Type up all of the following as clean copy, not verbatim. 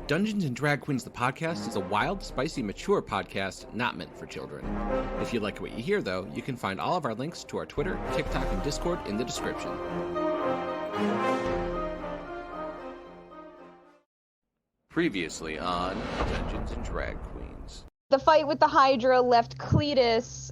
Dungeons and Drag Queens, the podcast, is a wild, spicy, mature podcast not meant for children. If you like what you hear, though, you can find all of our links to our Twitter, TikTok, and Discord in the description. Previously on Dungeons and Drag Queens. The fight with the Hydra left Cletus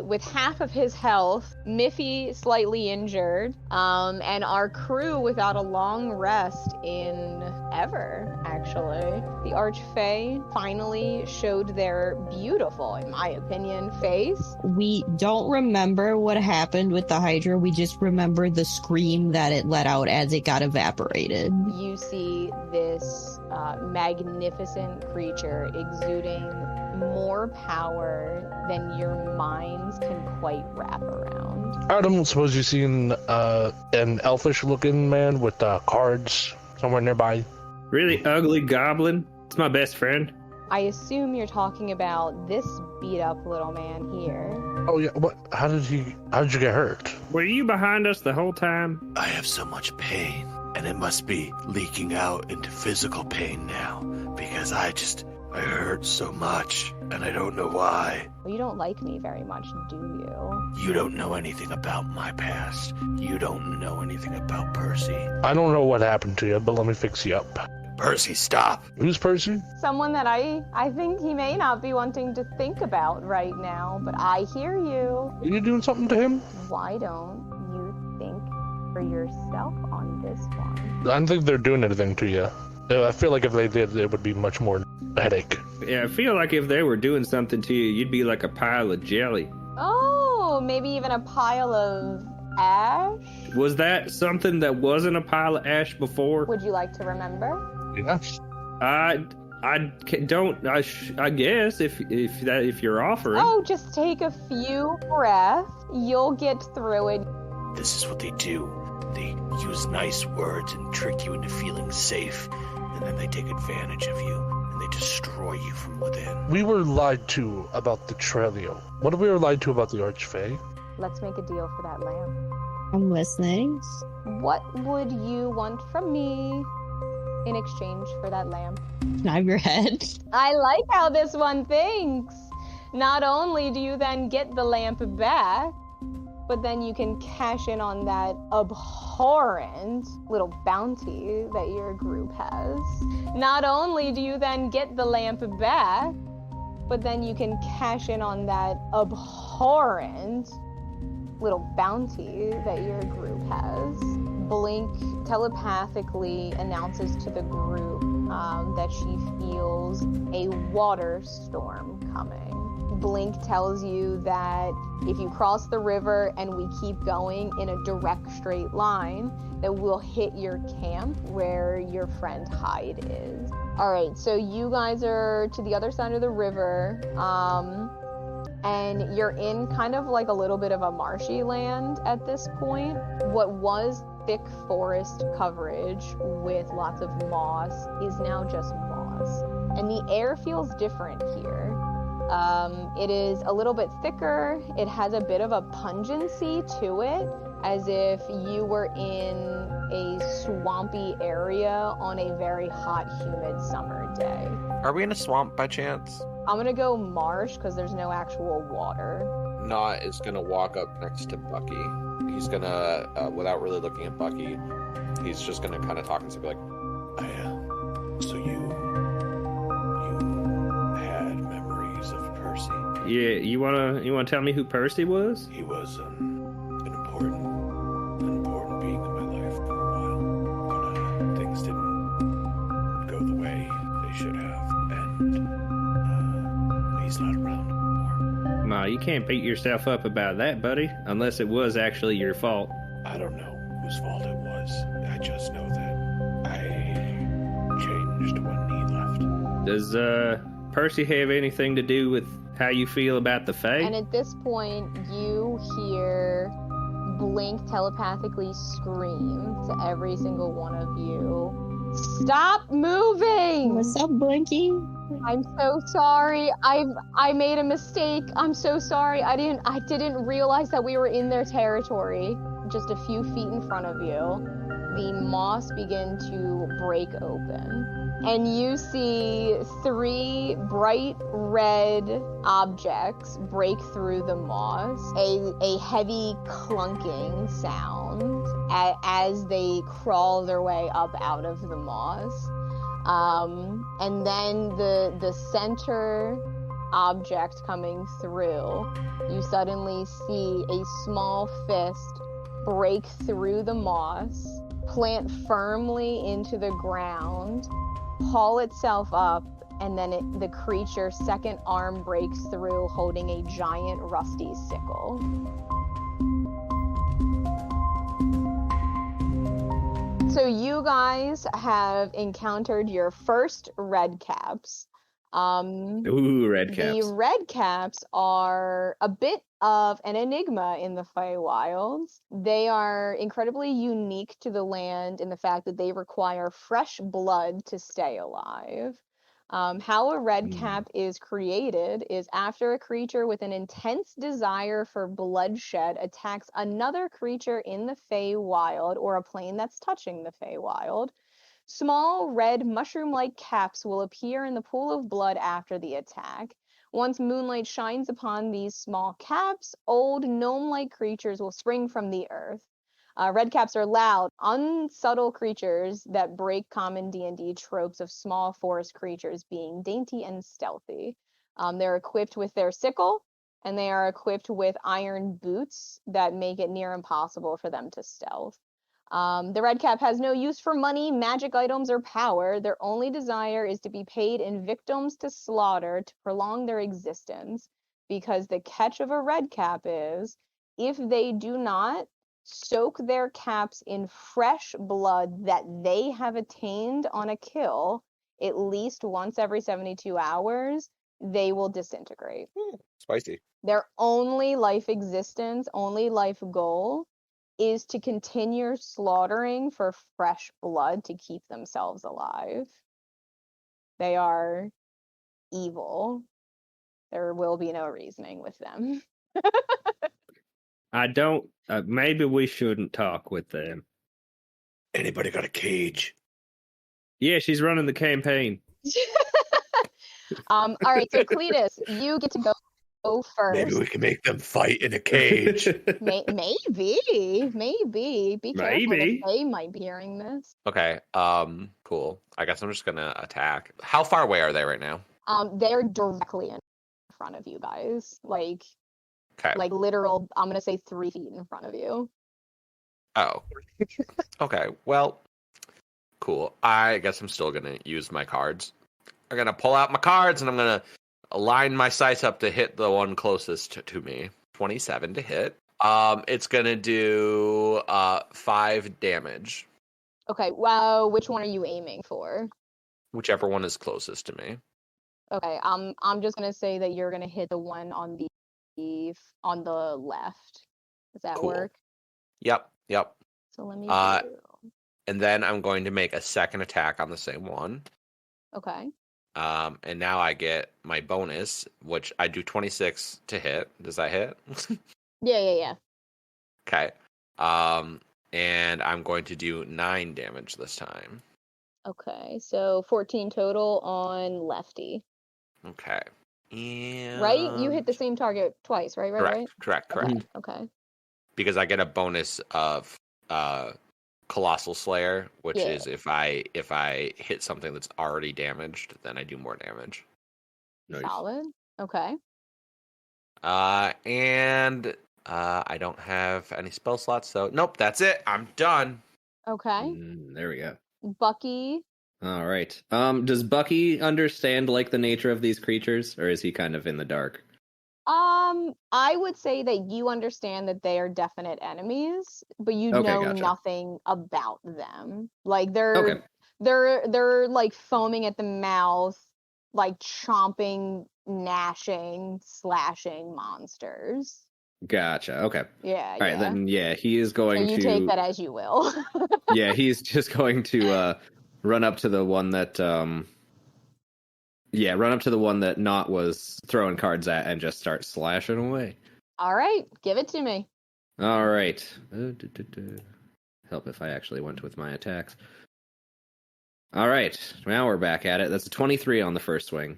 with half of his health, Miffy slightly injured, and our crew without a long rest in ever, actually. The Archfey finally showed their beautiful, in my opinion, face. We don't remember what happened with the Hydra. We just remember the scream that it let out as it got evaporated. You see this magnificent creature exuding more power than your minds can quite wrap around. I don't suppose you've seen an elfish-looking man with cards somewhere nearby. Really ugly goblin? It's my best friend. I assume you're talking about this beat-up little man here. Oh yeah, what? How did you get hurt? Were you behind us the whole time? I have so much pain, and it must be leaking out into physical pain now, because I hurt so much, and I don't know why. Well, you don't like me very much, do you? You don't know anything about my past. You don't know anything about Percy. I don't know what happened to you, but let me fix you up. Percy, stop! Who's Percy? Someone that I think he may not be wanting to think about right now, but I hear you. Are you doing something to him? Why don't you think for yourself on this one? I don't think they're doing anything to you. I feel like if they did, it would be much more headache. Yeah, I feel like if they were doing something to you, you'd be like a pile of jelly. Oh, maybe even a pile of ash? Was that something that wasn't a pile of ash before? Would you like to remember? Yes. I guess if you're offering. Oh, just take a few breaths. You'll get through it. This is what they do. They use nice words and trick you into feeling safe, and then they take advantage of you, and they destroy you from within. We were lied to about the Trelio. What if we were lied to about the Archfey? Let's make a deal for that lamb. I'm listening. What would you want from me in exchange for that lamb? Can I have your head? I like how this one thinks. Not only do you then get the lamp back, but then you can cash in on that abhorrent little bounty that your group has. Not only do you then get the lamp back, but then you can cash in on that abhorrent little bounty that your group has. Blink telepathically announces to the group that she feels a water storm coming. Blink tells you that if you cross the river and we keep going in a direct straight line, that we'll hit your camp where your friend Hyde is. All right, so you guys are to the other side of the river, and you're in kind of like a little bit of a marshy land at this point. What was thick forest coverage with lots of moss is now just moss. And the air feels different here. It is a little bit thicker. It has a bit of a pungency to it, as if you were in a swampy area on a very hot, humid summer day. Are we in a swamp by chance? I'm gonna go marsh because there's no actual water. Naught is gonna walk up next to Bucky. He's gonna, without really looking at Bucky, he's just gonna kind of talk and be like, So you had memories of Percy? Yeah, you wanna tell me who Percy was? He was an important being in my life for a while, but things didn't go the way they should have, and he's not around anymore. Ma, you can't beat yourself up about that, buddy, unless it was actually your fault. I don't know whose fault it was. I just know that I changed when he left. Does Percy have anything to do with how you feel about the Fae? And at this point, you hear Blink telepathically scream to every single one of you, "Stop moving!" What's up, Blinky? I'm so sorry. I made a mistake. I'm so sorry. I didn't realize that we were in their territory. Just a few feet in front of you, the moss began to break open. and you see 3 bright red objects break through the moss. A heavy clunking sound as they crawl their way up out of the moss. And then the center object coming through, you suddenly see a small fist break through the moss, plant firmly into the ground, haul itself up, and then the creature's second arm breaks through holding a giant rusty sickle. So you guys have encountered your first red caps. Ooh, red caps. The red caps are a bit of an enigma in the Feywilds. They are incredibly unique to the land in the fact that they require fresh blood to stay alive. How a red cap is created is after a creature with an intense desire for bloodshed attacks another creature in the Feywild or a plane that's touching the Feywild. Small red mushroom-like caps will appear in the pool of blood after the attack. Once moonlight shines upon these small caps, old gnome-like creatures will spring from the earth. Red caps are loud, unsubtle creatures that break common D&D tropes of small forest creatures being dainty and stealthy. They're equipped with their sickle, and they are equipped with iron boots that make it near impossible for them to stealth. The red cap has no use for money, magic items, or power. Their only desire is to be paid in victims to slaughter to prolong their existence, because the catch of a red cap is, if they do not soak their caps in fresh blood that they have attained on a kill at least once every 72 hours, they will disintegrate. Spicy. Their only life existence, only life goal is to continue slaughtering for fresh blood to keep themselves alive. They are evil. There will be no reasoning with them. I don't. Maybe we shouldn't talk with them. Anybody got a cage? Yeah, she's running the campaign. All right, so Cletus, you get to go first. Maybe we can make them fight in a cage. Maybe. Be careful. Maybe. They might be hearing this. Okay. Cool. I guess I'm just gonna attack. How far away are they right now? They're directly in front of you guys. Like literal, I'm gonna say 3 feet in front of you. Oh. Okay. Well, cool. I guess I'm still gonna use my cards. I'm gonna pull out my cards and I'm gonna align my sights up to hit the one closest to me. 27 to hit. It's gonna do 5 damage. Okay. Well, which one are you aiming for? Whichever one is closest to me. Okay. I'm just gonna say that you're gonna hit the one on the left. Does that Cool. work? Yep. So let me. And then I'm going to make a second attack on the same one. Okay. And now I get my bonus, which I do 26 to hit. Does that hit? Yeah. Okay. And I'm going to do 9 damage this time. Okay. So 14 total on lefty. Okay. And... Right? You hit the same target twice, right? Correct. Okay. Because I get a bonus of Colossal Slayer, which is if I hit something that's already damaged, then I do more damage. Nice. Solid. Okay. And I don't have any spell slots, so nope, that's it. I'm done. Okay. There we go. Bucky. All right. Does Bucky understand like the nature of these creatures, or is he kind of in the dark? I would say that you understand that they are definite enemies, but you know gotcha. nothing about them. Like they're like foaming at the mouth, like chomping, gnashing, slashing monsters. Gotcha. Okay. Yeah. All right, then. Yeah, he is going so you to take that as you will. Yeah, he's just going to run up to the one that Naught was throwing cards at and just start slashing away. All right, give it to me. All right. Help if I actually went with my attacks. All right, now we're back at it. That's a 23 on the first swing.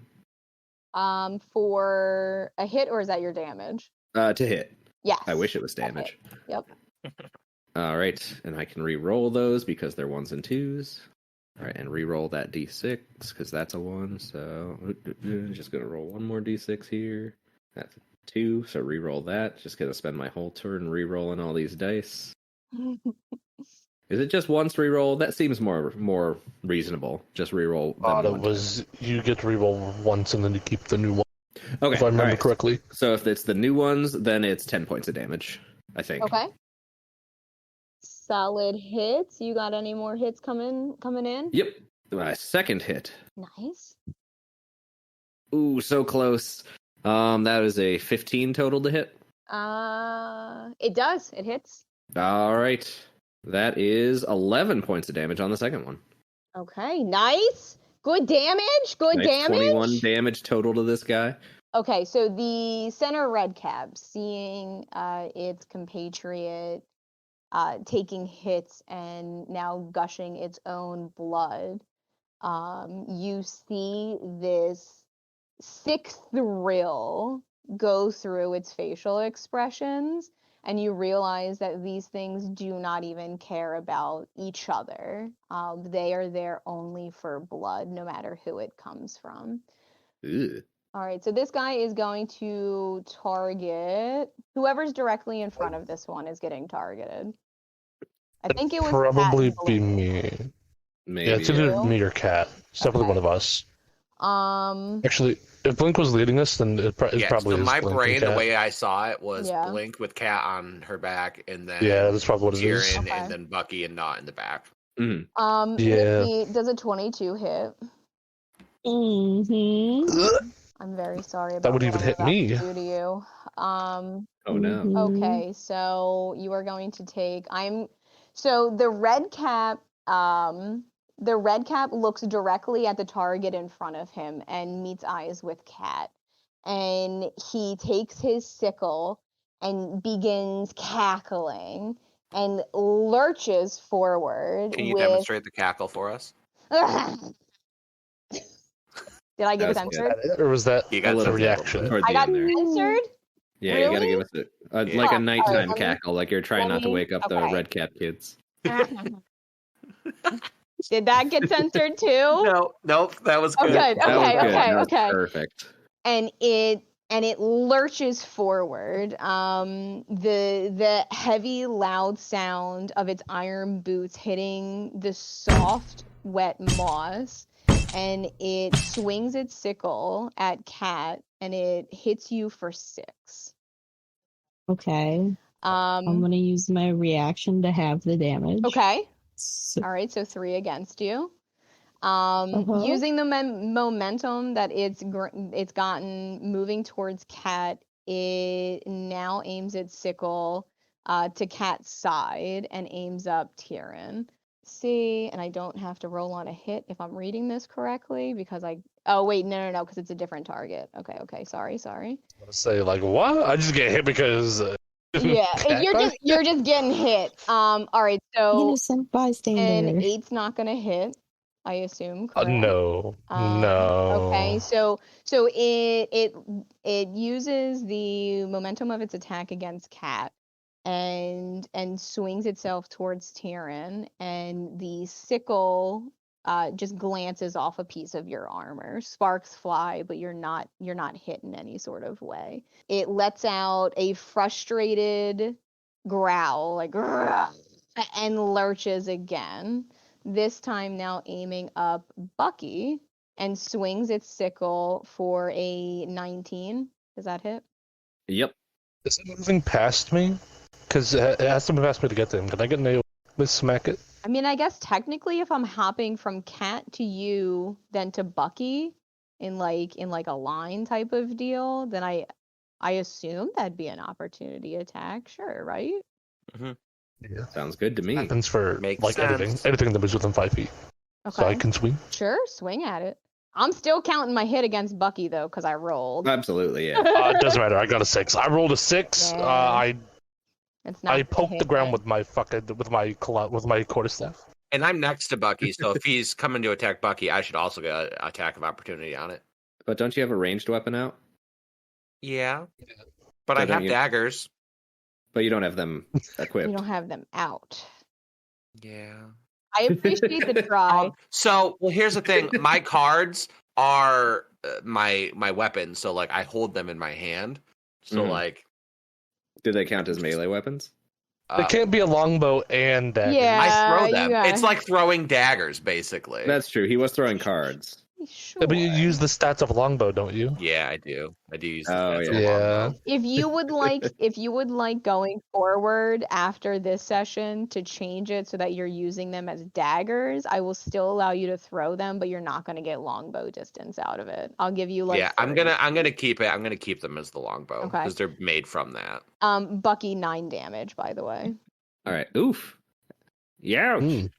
For a hit, or is that your damage? To hit. Yes. I wish it was Okay. damage. Yep. All right, and I can re-roll those because they're 1s and 2s. All right, and re-roll that d6 because that's a 1. So just gonna roll one more d6 here. That's a 2. So re-roll that. Just gonna spend my whole turn re-rolling all these dice. Is it just once re-roll? That seems more reasonable. Just re-roll them That one was you get to re-roll once and then you keep the new one. time. Okay, If I remember alright. correctly. So if it's the new ones, then it's 10 points of damage, I think. Okay. Solid hits. You got any more hits coming in? Yep. My second hit. Nice. Ooh, so close. That is a 15 total to hit. It does. It hits. All right. That is 11 points of damage on the second one. Okay, nice. Good damage. Good Nice damage. 21 damage total to this guy. Okay, so the center red cab, seeing its compatriot taking hits and now gushing its own blood, you see this sick thrill go through its facial expressions, and you realize that these things do not even care about each other. They are there only for blood, no matter who it comes from. Ew. All right, so this guy is going to target whoever's directly in front of this one is getting targeted. I think it was probably Cat be and me. Maybe. Yeah, it's either me or Cat. It's definitely Okay. one of us. Blink. Actually, if Blink was leading us, then it probably So is my Blink and brain, the Cat. way I saw it, was Yeah. Blink with Cat on her back, and then Yeah, that's probably what it is. Terin, Okay. and then Bucky and Naught in the back. Mhm. Yeah. Nikki, does a 22 hit? Mm-hmm. I'm very sorry about That would what even I'm hit about me. to do to you. Oh no. Mm-hmm. Okay, so you are going to take. So the red cap. The red cap looks directly at the target in front of him and meets eyes with Cat, and he takes his sickle and begins cackling and lurches forward. Can you with... demonstrate the cackle for us? Did I get That was censored? Or was that You A got little the bit reaction? towards I the got end there. censored. Yeah, you gotta Really? give us Yeah. like Oh, a nighttime alright, let me- cackle, like you're trying let not to me- wake up the okay. red cap kids. Did that get censored too? No, nope, that was Oh, good. good. That was Okay, good. okay, That was okay. Perfect. And it lurches forward. The heavy, loud sound of its iron boots hitting the soft, wet moss, and it swings its sickle at Cat, and it hits you for 6. Okay. I'm gonna use my reaction to have the damage. Okay. So, All right, so 3 against you. Uh-huh. Using the momentum that it's gotten moving towards Cat, it now aims its sickle to Cat's side and aims up Terin. See, and I don't have to roll on a hit if I'm reading this correctly because oh wait, no, because it's a different target. Okay, sorry. I was say like what? I just get hit because. Yeah, you're just getting hit. All right, so innocent an bystander. 8's not gonna hit, I assume. Correct? No. Okay, so it uses the momentum of its attack against Cat and swings itself towards Terin, and the sickle just glances off a piece of your armor. Sparks fly, but you're not hit in any sort of way. It lets out a frustrated growl, like "Grrr," and lurches again. This time now aiming up Bucky and swings its sickle for a 19. Does that hit? Yep. Is it moving past me? Because it has to move past me to get to him. Can I get nailed? Let's smack it. I mean, I guess technically if I'm hopping from Cat to you then to Bucky in like a line type of deal, then I assume that'd be an opportunity attack, sure, right? Yeah. Sounds good to me. Happens for Makes like sense. anything that moves within 5 feet. Okay. So I can swing. Sure, swing at it. I'm still counting my hit against Bucky though, because I rolled. Absolutely, yeah. It doesn't matter. I got a 6. I rolled a 6. Yeah. I It's not I gonna poked hit the ground then. with my quarterstaff. And I'm next to Bucky, so if he's coming to attack Bucky, I should also get an attack of opportunity on it. But don't you have a ranged weapon out? Yeah. But So I don't have you- daggers. But you don't have them You equipped. don't have them out. Yeah. I appreciate the try. Well, here's the thing. My cards are my weapons, so like I hold them in my hand. So Mhm. like, Do they count as melee weapons? It can't be a longbow and dagger. Yeah. I throw you them. gotta- It's like throwing daggers, basically. That's true. He was throwing cards. Sure. Yeah, but you use the stats of a longbow, don't you? Yeah, I do. I do use the Oh, stats yeah. of a longbow. If you would like going forward after this session to change it so that you're using them as daggers, I will still allow you to throw them, but you're not going to get longbow distance out of it. I'll give you like Yeah, I'm 30. gonna keep it. I'm gonna keep them as the longbow Okay. because they're made from that. Bucky 9 damage, by the way. All right. Oof. Yeah. Mm.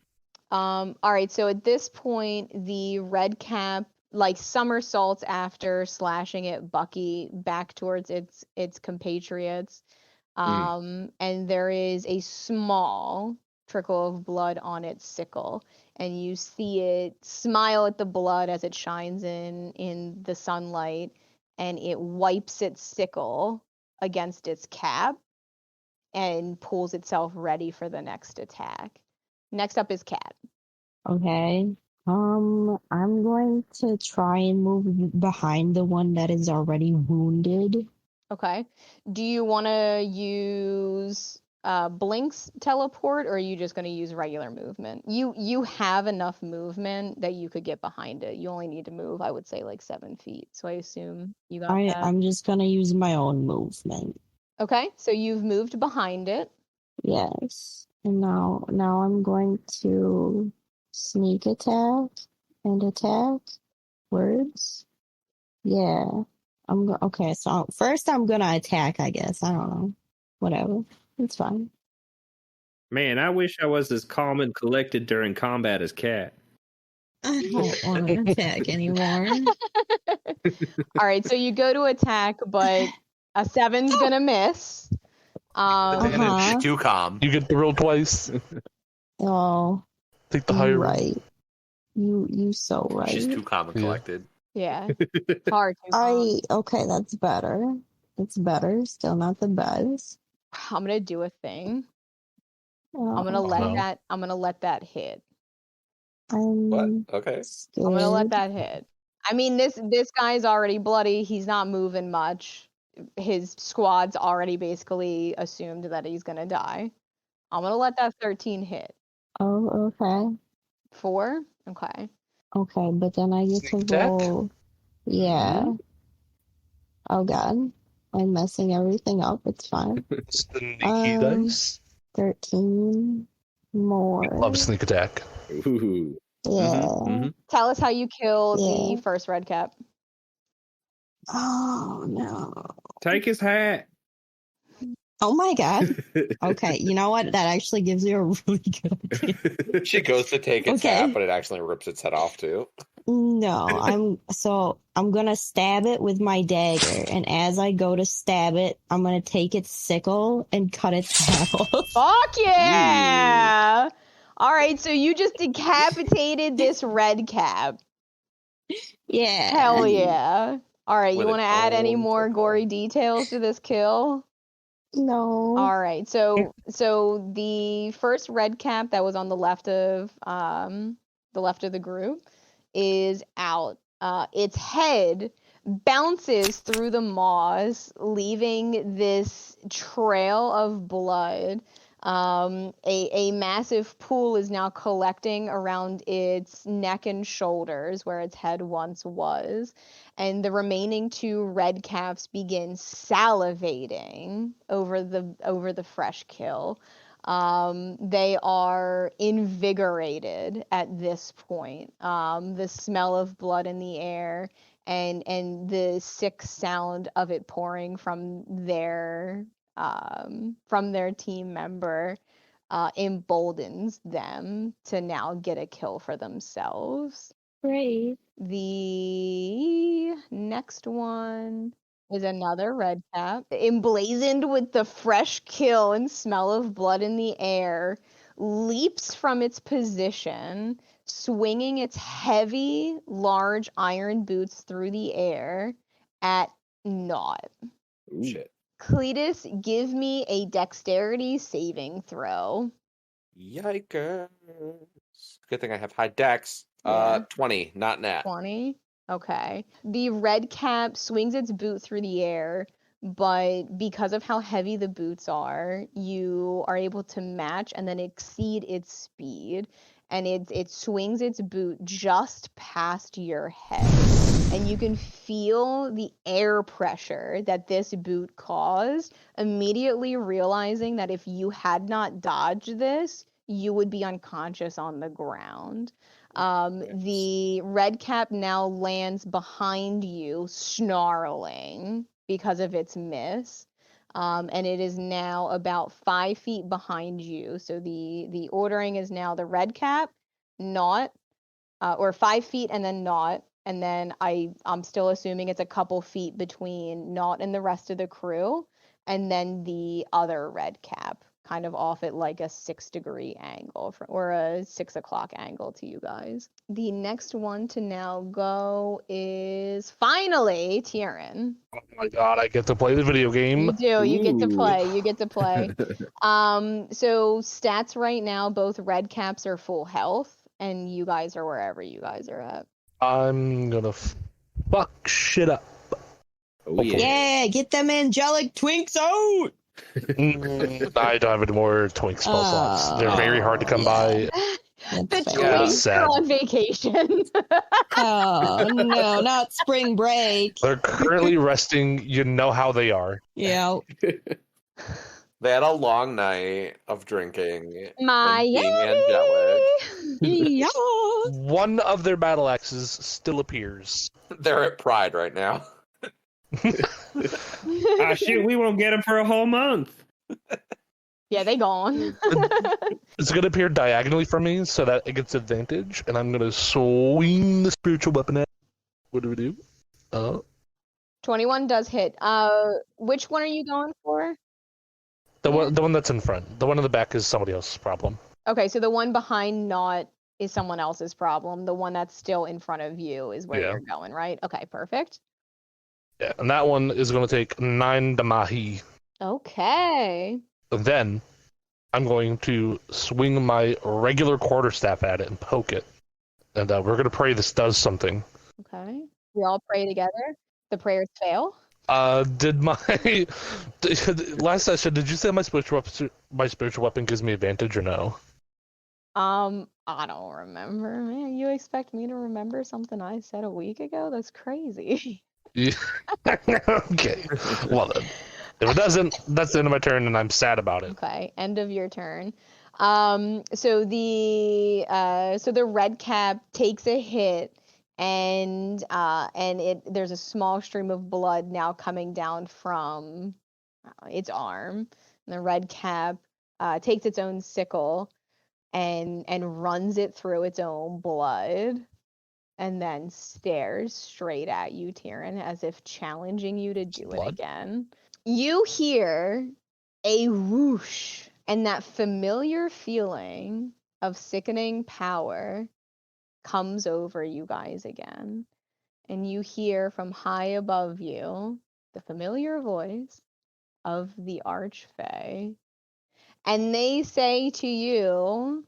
All right, so at this point, the red cap like somersaults after slashing at Bucky back towards its compatriots. And there is a small trickle of blood on its sickle, and you see it smile at the blood as it shines in the sunlight, and it wipes its sickle against its cap and pulls itself ready for the next attack. Next up is Cat. Okay. I'm going to try and move behind the one that is already wounded. Okay. Do you want to use Blink's teleport, or are you just going to use regular movement? You have enough movement that you could get behind it. You only need to move, I would say, like 7 feet. So I assume you got that. I'm just gonna use my own movement. Okay, so you've moved behind it. Yes. And now I'm going to sneak attack and attack. Words. Yeah. Okay, so first I'm gonna attack, I guess. I don't know. Whatever. It's fine. Man, I wish I was as calm and collected during combat as Cat. I don't want to attack anymore. All right, so you go to attack, but a 7's gonna miss. Uh-huh. Too calm. You get the roll twice. Oh, Take the you higher roll. right. You so right. She's too calm and Yeah. collected. Yeah, hard to. Okay, that's better. It's better. Still not the best. I'm gonna do a thing. Oh, I'm gonna let no. that. I'm gonna let that hit. I'm Okay. scared. I'm gonna let that hit. I mean, this guy's already bloody. He's not moving much. His squad's already basically assumed that he's gonna die. I'm gonna let that 13 hit. Oh, okay. 4? Okay. Okay, but then I get Sneak to attack? roll. Yeah. Oh god. I'm messing everything up. It's fine. Sneaky Um, dice. 13 more. Love sneak attack. Ooh. Yeah. Mhm. Tell us how you kill Yeah. the first red cap. Oh no. Take his hat. Oh my god. Okay, you know what? That actually gives you a really good idea. She goes to take its Okay. hat, but it actually rips its head off too. No, I'm gonna stab it with my dagger, and as I go to stab it, I'm gonna take its sickle and cut its head off. Fuck yeah! All right, so you just decapitated this red cap. Yeah. Hell yeah! All right, you With want to its add any own more sickle. gory details to this kill? No. All right, so the first red cap that was on the left of the group is out. Its head bounces through the moss, leaving this trail of blood. A massive pool is now collecting around its neck and shoulders where its head once was, and the remaining 2 red caps begin salivating over the fresh kill. They are invigorated at this point. The smell of blood in the air and the sick sound of it pouring from their team member emboldens them to now get a kill for themselves. Great. The next one is another red cap, emblazoned with the fresh kill and smell of blood in the air, leaps from its position, swinging its heavy, large iron boots through the air at Naught. Shit. Cletus, give me a dexterity saving throw. Yikers. Good thing I have high dex. Yeah. 20, not nat. 20. Okay. The red cap swings its boot through the air, but because of how heavy the boots are, you are able to match and then exceed its speed. And it swings its boot just past your head. And you can feel the air pressure that this boot caused, immediately realizing that if you had not dodged this, you would be unconscious on the ground. The red cap now lands behind you, snarling because of its miss. And it is now about 5 feet behind you. So the ordering is now the red cap, Naught, or 5 feet and then Naught. And then I'm still assuming it's a couple feet between Naught and the rest of the crew. And then the other red cap, kind of off at like a 6-degree angle or a 6 o'clock angle to you guys. The next one to now go is finally Terin. Oh my god, I get to play the video game. You do. You get to Ooh. play. You get to play. So stats right now, both red caps are full health, and you guys are wherever you guys are at. I'm gonna fuck shit up. Oh, yeah. Yeah, get them angelic twinks out. I don't have any more twink spell slots. They're very hard to come by. The That's twins fair. sad. are on vacation. Oh no, not spring break. They're currently resting. You know how they are. Yeah. They had a long night of drinking My and being angelic. Yeah. One of their battle axes still appears. They're at Pride right now. Ah, shoot, we won't get them for a whole month. Yeah, they gone. It's gonna appear diagonally from me so that it gets advantage, and I'm gonna swing the spiritual weapon at. What do we do? 21 does hit. Which one are you going for? The one that's in front. The one in the back is somebody else's problem. Okay, so the one behind Naught is someone else's problem. The one that's still in front of you is where Yeah. you're going, right? Okay, perfect. Yeah, and that one is gonna take 9 damahi. Okay. And then I'm going to swing my regular quarterstaff at it and poke it. And we're gonna pray this does something. Okay. We all pray together. The prayers fail. Did my last session? Did you say my spiritual weapon gives me advantage or no? I don't remember. Man, you expect me to remember something I said a week ago? That's crazy. Yeah. Okay. Well then, if it doesn't, that's the end of my turn, and I'm sad about it. Okay, end of your turn. So the red cap takes a hit, and there's a small stream of blood now coming down from its arm. And the red cap takes its own sickle and runs it through its own blood, and then stares straight at you, Terin, as if challenging you to do it Blood? again. You hear a whoosh, and that familiar feeling of sickening power comes over you guys again. And you hear from high above you the familiar voice of the Archfey. And they say to you,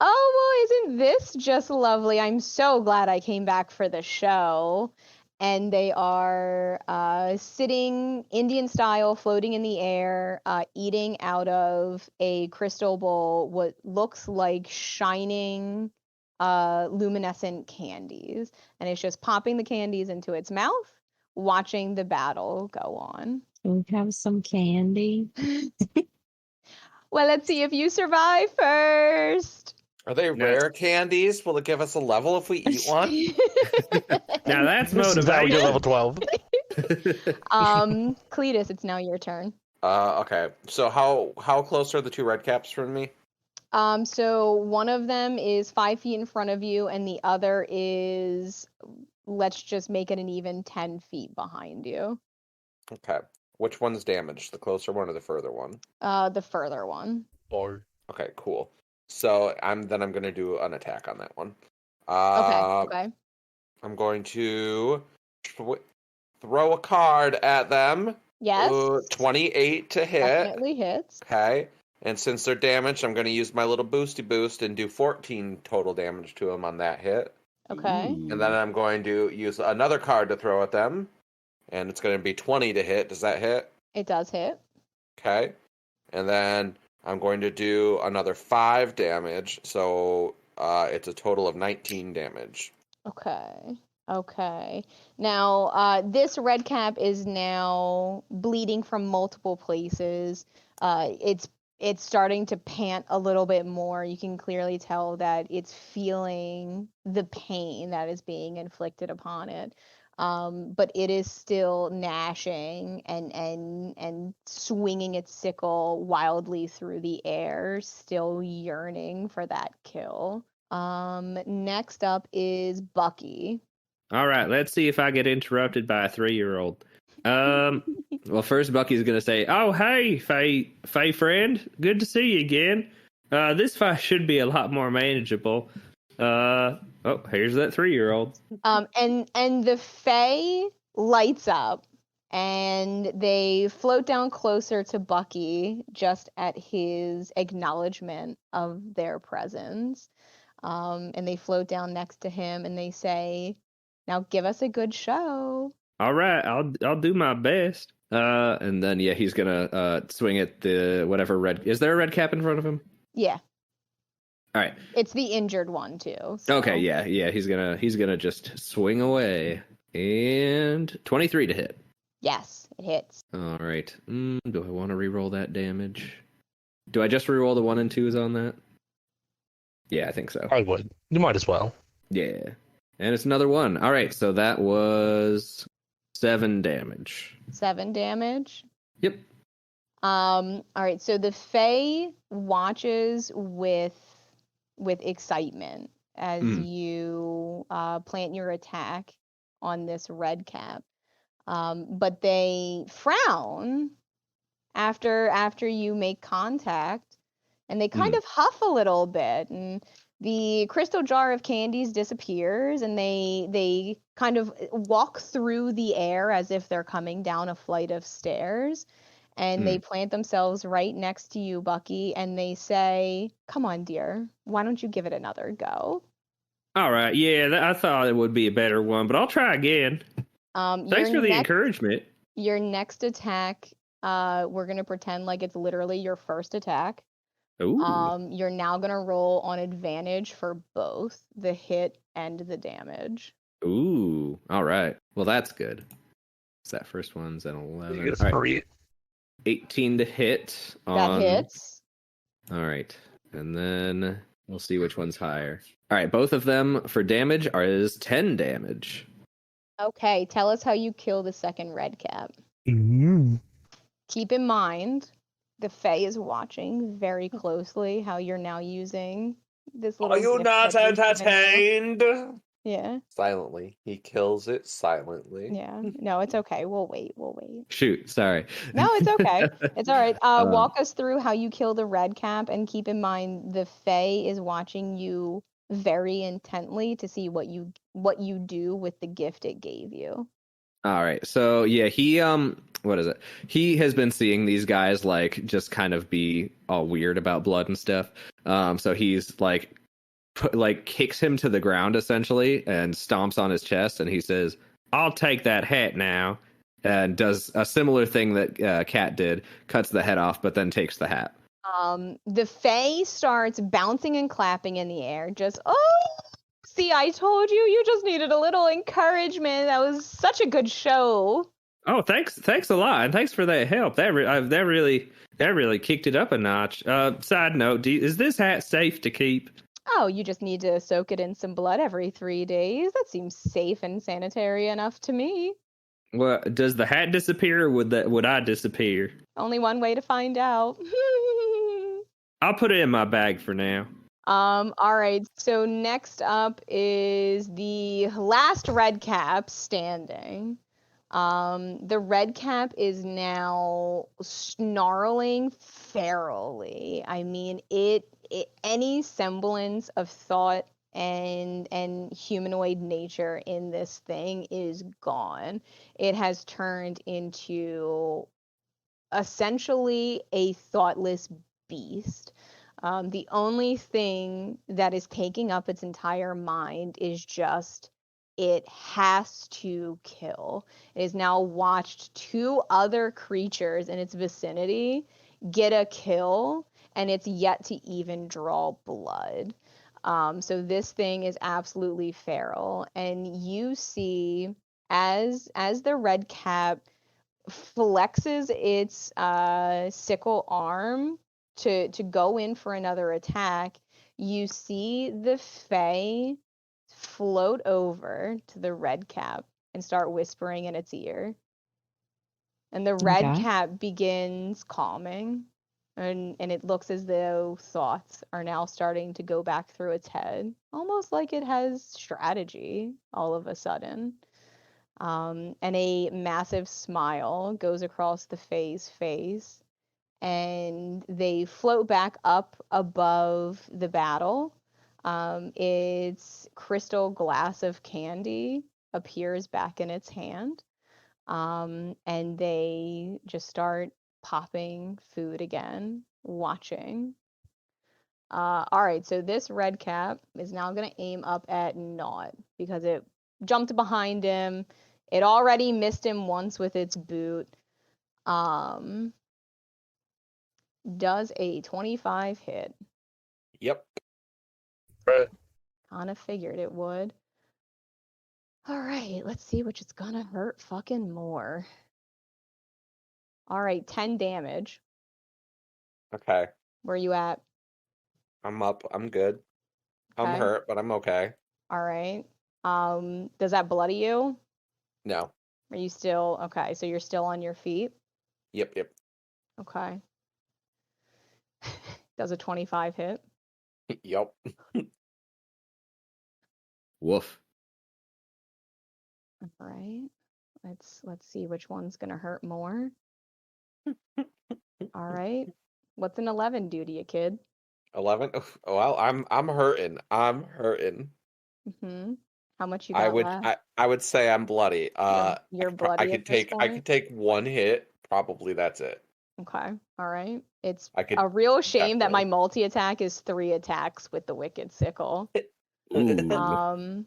"Oh, well, isn't this just lovely? I'm so glad I came back for the show." And they are sitting Indian style, floating in the air, eating out of a crystal bowl, what looks like shining luminescent candies. And it's just popping the candies into its mouth, watching the battle go on. Can we have some candy? Well, let's see if you survive first. Are they rare candies? Will it give us a level if we eat one? Now that's This is how we get motivation. level 12. Cletus, it's now your turn. Okay. So how close are the two red caps from me? So one of them is 5 feet in front of you, and the other is, let's just make it an even 10 feet behind you. Okay. Which one's damaged? The closer one or the further one? The further one. Or Okay, cool. So I'm gonna do an attack on that one. Okay. I'm going to throw a card at them. Yes. 28 to hit. Definitely hits. Okay. And since they're damaged, I'm going to use my little boosty boost and do 14 total damage to them on that hit. Okay. And then I'm going to use another card to throw at them. And it's going to be 20 to hit. Does that hit? It does hit. Okay. And then I'm going to do another 5 damage. So it's a total of 19 damage. Okay. Now, this red cap is now bleeding from multiple places. It's starting to pant a little bit more. You can clearly tell that it's feeling the pain that is being inflicted upon it. But it is still gnashing and swinging its sickle wildly through the air, still yearning for that kill. Next up is Bucky. All right, let's see if I get interrupted by a 3-year-old. Well, first Bucky's gonna say, "Oh, hey, Faye friend, good to see you again. This fight should be a lot more manageable. Oh, here's that 3-year-old." And the Fae lights up, and they float down closer to Bucky just at his acknowledgement of their presence. And they float down next to him, and they say, "Now give us a good show." All right, I'll do my best. And then he's gonna swing at the whatever red. Is there a red cap in front of him? Yeah. All right. It's the injured one too. So. Okay, yeah. He's gonna just swing away, and 23 to hit. Yes, it hits. All right. Do I want to reroll that damage? Do I just reroll the 1 and 2s on that? Yeah, I think so. I would. You might as well. Yeah, and it's another 1. All right, so that was 7 damage. 7 damage. Yep. All right, so the Fae watches with excitement as you plant your attack on this red cap. But they frown after you make contact, and they kind of huff a little bit, and the crystal jar of candies disappears, and they kind of walk through the air as if they're coming down a flight of stairs, and they plant themselves right next to you, Bucky, and they say, "Come on, dear, why don't you give it another go?" All right, I thought it would be a better one, but I'll try again. Thanks for the encouragement. Your next attack, we're going to pretend like it's literally your first attack. Ooh. You're now going to roll on advantage for both the hit and the damage. Ooh, all right. Well, that's good. So that first one's an 11. It's all right. 18 to hit. That hits. All right. And then we'll see which one's higher. All right, both of them for damage is 10 damage. Okay, tell us how you kill the second red cap. Keep in mind, the Fae is watching very closely how you're now using this little. Are you not entertained? Yeah. Silently. He kills it silently. Yeah. No, it's okay. We'll wait. Shoot, sorry. No, it's okay. It's all right. Walk us through how you kill the red cap, and keep in mind the Fae is watching you very intently to see what you do with the gift it gave you. All right. So he what is it? He has been seeing these guys like just kind of be all weird about blood and stuff. So he's like kicks him to the ground essentially and stomps on his chest, and he says, "I'll take that hat now," and does a similar thing that Cat did, cuts the head off, but then takes the hat. The Fae starts bouncing and clapping in the air. Just, see, I told you, you just needed a little encouragement. That was such a good show. Oh, thanks a lot, and thanks for that help. That really kicked it up a notch. Side note, is this hat safe to keep? Oh, you just need to soak it in some blood every 3 days. That seems safe and sanitary enough to me. Well, does the hat disappear, or would I disappear? Only one way to find out. I'll put it in my bag for now. All right. So next up is the last red cap standing. The red cap is now snarling ferally. I mean, it any semblance of thought and humanoid nature in this thing is gone. It has turned into essentially a thoughtless beast. The only thing that is taking up its entire mind is just it has to kill. It has now watched 2 other creatures in its vicinity get a kill, and it's yet to even draw blood. So this thing is absolutely feral, and you see as the red cap flexes its sickle arm to go in for another attack, you see the Fae float over to the red cap and start whispering in its ear. And the red Okay. cap begins calming, and it looks as though thoughts are now starting to go back through its head, almost like it has strategy all of a sudden. And a massive smile goes across the Fae's face, and they float back up above the battle. Its crystal glass of candy appears back in its hand, and they just start popping food again, watching. All right, so this red cap is now going to aim up at Naught because it jumped behind him. It already missed him once with its boot. Does a 25 hit? Yep. Right. Kind of figured it would. All right, let's see which is gonna hurt fucking more. All right, 10 damage. Okay. Where you at? I'm up. I'm good. I'm Okay. hurt, but I'm okay. All right. Does that bloody you? No. Are you still okay? So you're still on your feet? Yep. Okay. Does a 25 hit? Yep. Woof. All right. Let's see which one's gonna hurt more. All right. What's an 11 do to you, kid? 11. Well, I'm hurting. I'm hurting. How much you I got would left? I would say I'm bloody. You're I bloody could at this take I point? could take 1 hit. Probably that's it. Okay. All right. It's I could a real shame that my definitely. multi-attack is 3 attacks with the Wicked Sickle. Ooh. That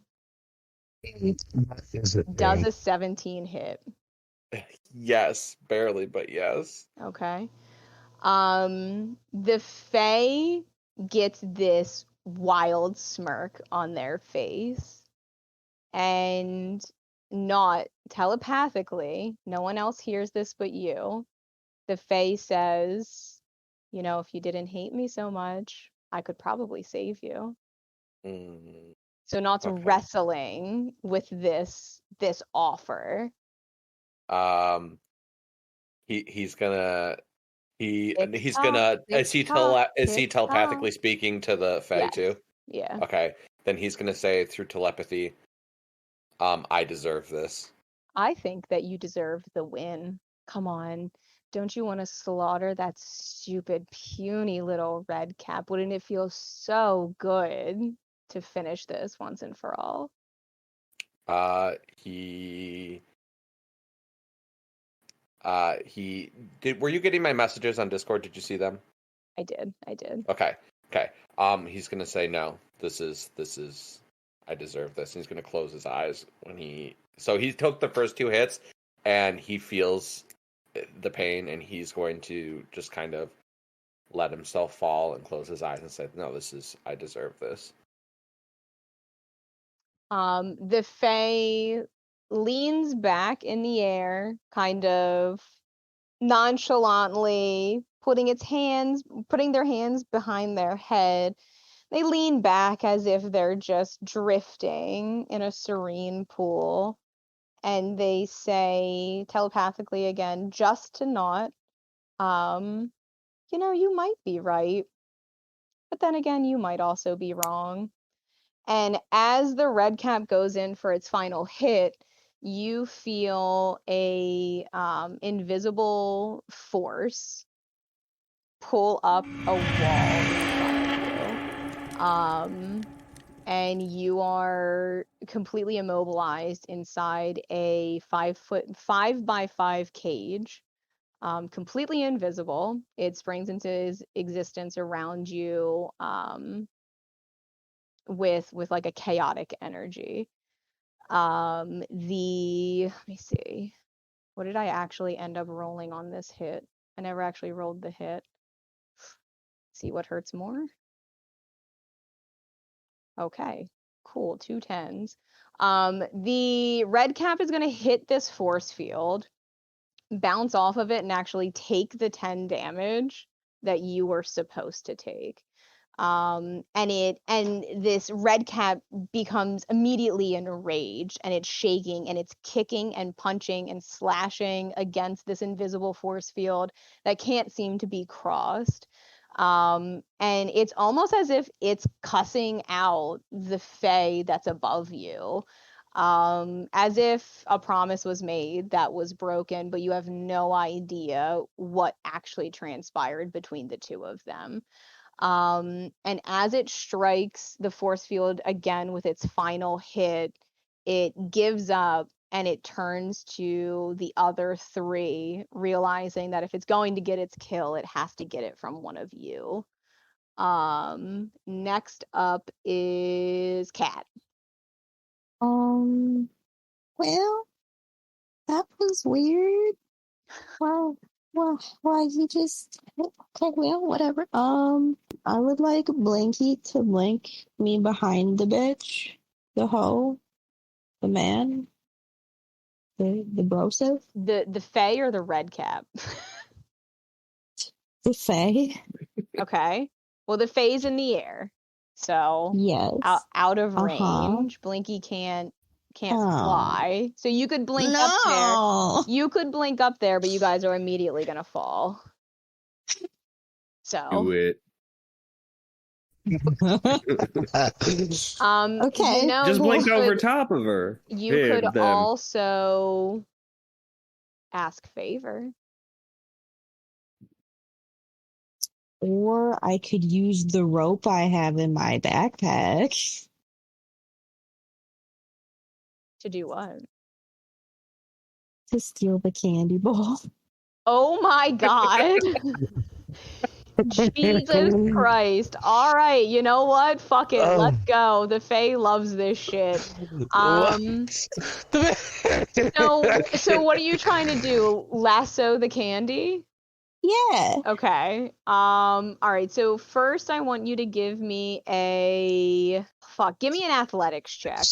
is a Does thing. a 17 hit? Yes, barely, but yes. Okay. The Fae gets this wild smirk on their face, and not telepathically, no one else hears this but you. The Fae says, you know, if you didn't hate me so much, I could probably save you. Mm, So Naught's okay. wrestling with this offer. He's gonna Tick-tock, is he tick-tock, telepathically tick-tock. speaking to the Fae Yes. too? Yeah. Okay. Then he's gonna say through telepathy, I deserve this. I think that you deserve the win. Come on. Don't you want to slaughter that stupid, puny little red cap? Wouldn't it feel so good to finish this once and for all? He did. Were you getting my messages on Discord? Did you see them? I did. Okay. He's gonna say no. This is. I deserve this. And he's gonna close his eyes when he. So he took the first 2 hits, and he feels the pain, and he's going to just kind of let himself fall and close his eyes and say, "No, this is. I deserve this." The Fae leans back in the air, kind of nonchalantly, putting their hands behind their head. They lean back as if they're just drifting in a serene pool, and they say telepathically again, just to Naught, you know, you might be right, but then again, you might also be wrong. And as the red cap goes in for its final hit, you feel a invisible force pull up a wall in front of you. And you are completely immobilized inside a 5 by 5 cage, completely invisible. It springs into existence around you, with like a chaotic energy. Let me see. What did I actually end up rolling on this hit? I never actually rolled the hit. See what hurts more. Okay, cool, 2 10s. The red cap is going to hit this force field, bounce off of it, and actually take the 10 damage that you were supposed to take. And this red cap becomes immediately enraged, and it's shaking, and it's kicking and punching and slashing against this invisible force field that can't seem to be crossed. And it's almost as if it's cussing out the Fae that's above you, as if a promise was made that was broken, but you have no idea what actually transpired between the two of them. And as it strikes the force field again with its final hit, it gives up and it turns to the other 3, realizing that if it's going to get its kill, it has to get it from one of you. Next up is Cat. Well, that was weird. Well, you just okay. Well, whatever. I would like Blinky to blink me behind the bitch, the hoe, the man, the broseph, The Fae or the red cap? the fae. Okay. Well, the Fae's in the air, so Yes. out of Uh-huh. range. Blinky can't Oh. fly. So you could blink up there. No. You could blink up there, but you guys are immediately gonna fall. So Do it. Okay. you know, Just you blink over could- top of her. You Hit could them. also ask favor. Or I could use the rope I have in my backpack To do what? to steal the candy bowl. Oh my god. Jesus Christ. All right, you know what? Fuck it. Let's go. The Fae loves this shit. So what are you trying to do? Lasso the candy? Yeah. Okay. All right. So first I want you to give me give me an athletics check.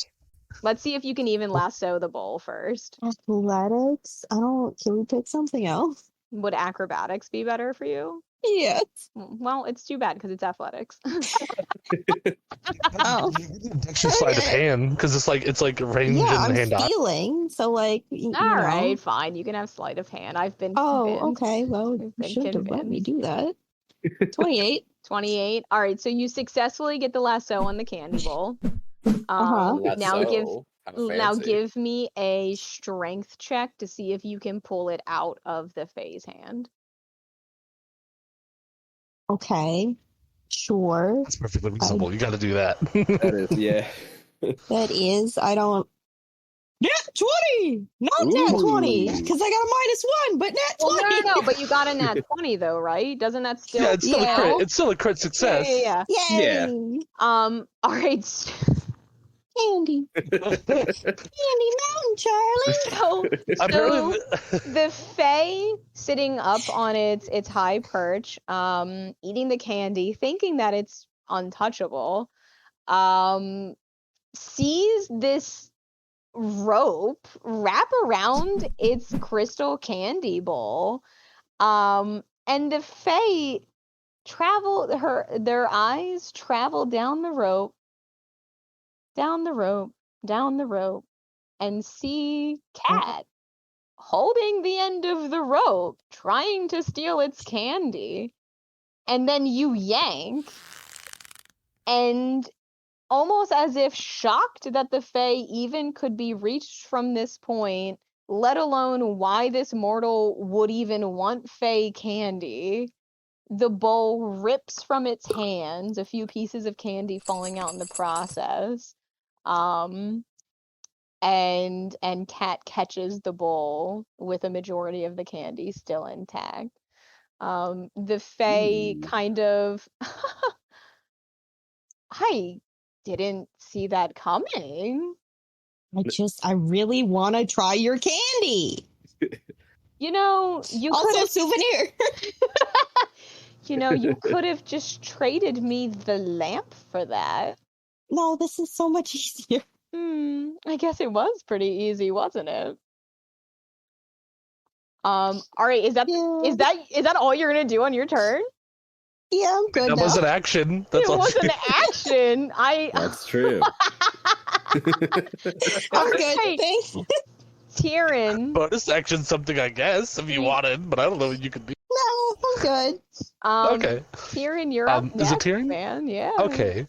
Let's see if you can even lasso the bowl first. Athletics? Can we pick something else? Would acrobatics be better for you? Yes. Well, it's too bad because it's athletics. Oh. Extra sleight of hand because it's like range Yeah, and I'm hand eye. stealing, so like you All know. right, fine. You can have sleight of hand. I've been Oh, convinced. okay. Well, I've you been shouldn't have let me convinced. do that. 28. 28. All right, so you successfully get the lasso on the candy bowl. Uh-huh. Now give me a strength check to see if you can pull it out of the Fae's hand. Okay. Sure. That's perfectly reasonable. You got to do that. That is, yeah. That is, I don't. Nat 20! Not nat 20! Because I got a -1, but nat 20! Well, no, but you got a nat 20 though, right? Doesn't that still Yeah, it's still a crit. count? It's still a crit success. Yeah. Yay! All right. Candy. Candy Mountain, Charlie! So the Fae sitting up on its high perch, eating the candy, thinking that it's untouchable, sees this rope wrap around its crystal candy bowl, and the Fae their eyes travel down the rope, and see Cat holding the end of the rope, trying to steal its candy. And then you yank, and almost as if shocked that the Fae even could be reached from this point, let alone why this mortal would even want Fae candy, The bowl rips from its hands, a few pieces of candy falling out in the process. And Cat catches the bowl with a majority of the candy still intact. The Fae kind of I didn't see that coming. I really want to try your candy. You know, you could Also, have souvenir. you could have just traded me the lamp for that. No, this is so much easier. I guess it was pretty easy, wasn't it? All right, is that all you're gonna do on your turn? Yeah, I'm good That now. was an action. That's It all was she an action. That's true. I'm good. Alright. Thanks. Terin. bonus action something, I guess, if you wanted, but I don't know what you could do. No, I'm good. Okay. Terin, you're up Is it next, Terin? man. Yeah. Okay.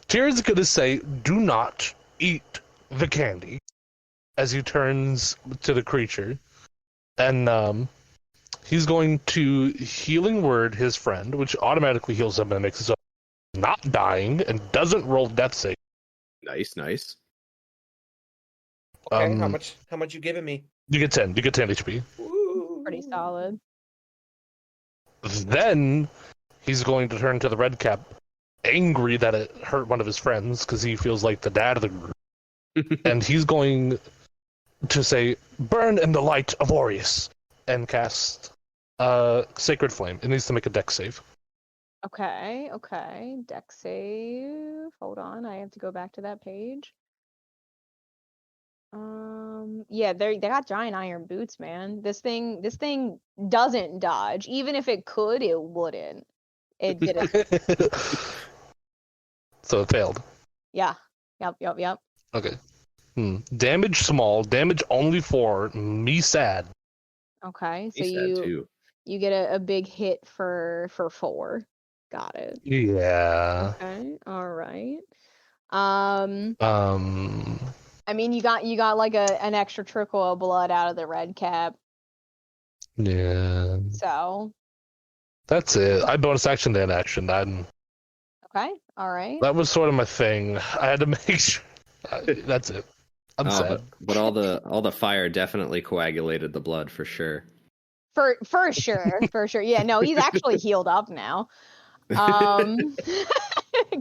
Tyrion's gonna say, "Do not eat the candy," as he turns to the creature, and he's going to healing word his friend, which automatically heals him and makes it so he's not dying and doesn't roll death save. Nice. Okay, how much you giving me? You get 10. You get 10 HP. Pretty solid. Then he's going to turn to the red cap, angry that it hurt one of his friends because he feels like the dad of the group, and he's going to say, "Burn in the light of Aureus," and cast Sacred Flame. It needs to make a dex save. Okay. Dex save. Hold on, I have to go back to that page. Yeah, they got giant iron boots, man. This thing doesn't dodge. Even if it could, it wouldn't. It didn't. So it failed. Yeah. Yep. Okay. Damage small. Damage only 4. Me sad. Okay, so He said too. you get a big hit for 4. Got it. Yeah. Okay. All right. I mean, you got like an extra trickle of blood out of the red cap. Yeah. So. That's it. I bonus action then action. Okay. All right. That was sort of my thing. I had to make sure. That's it. I'm sad. But all the fire definitely coagulated the blood for sure. For sure. Yeah, no, he's actually healed up now.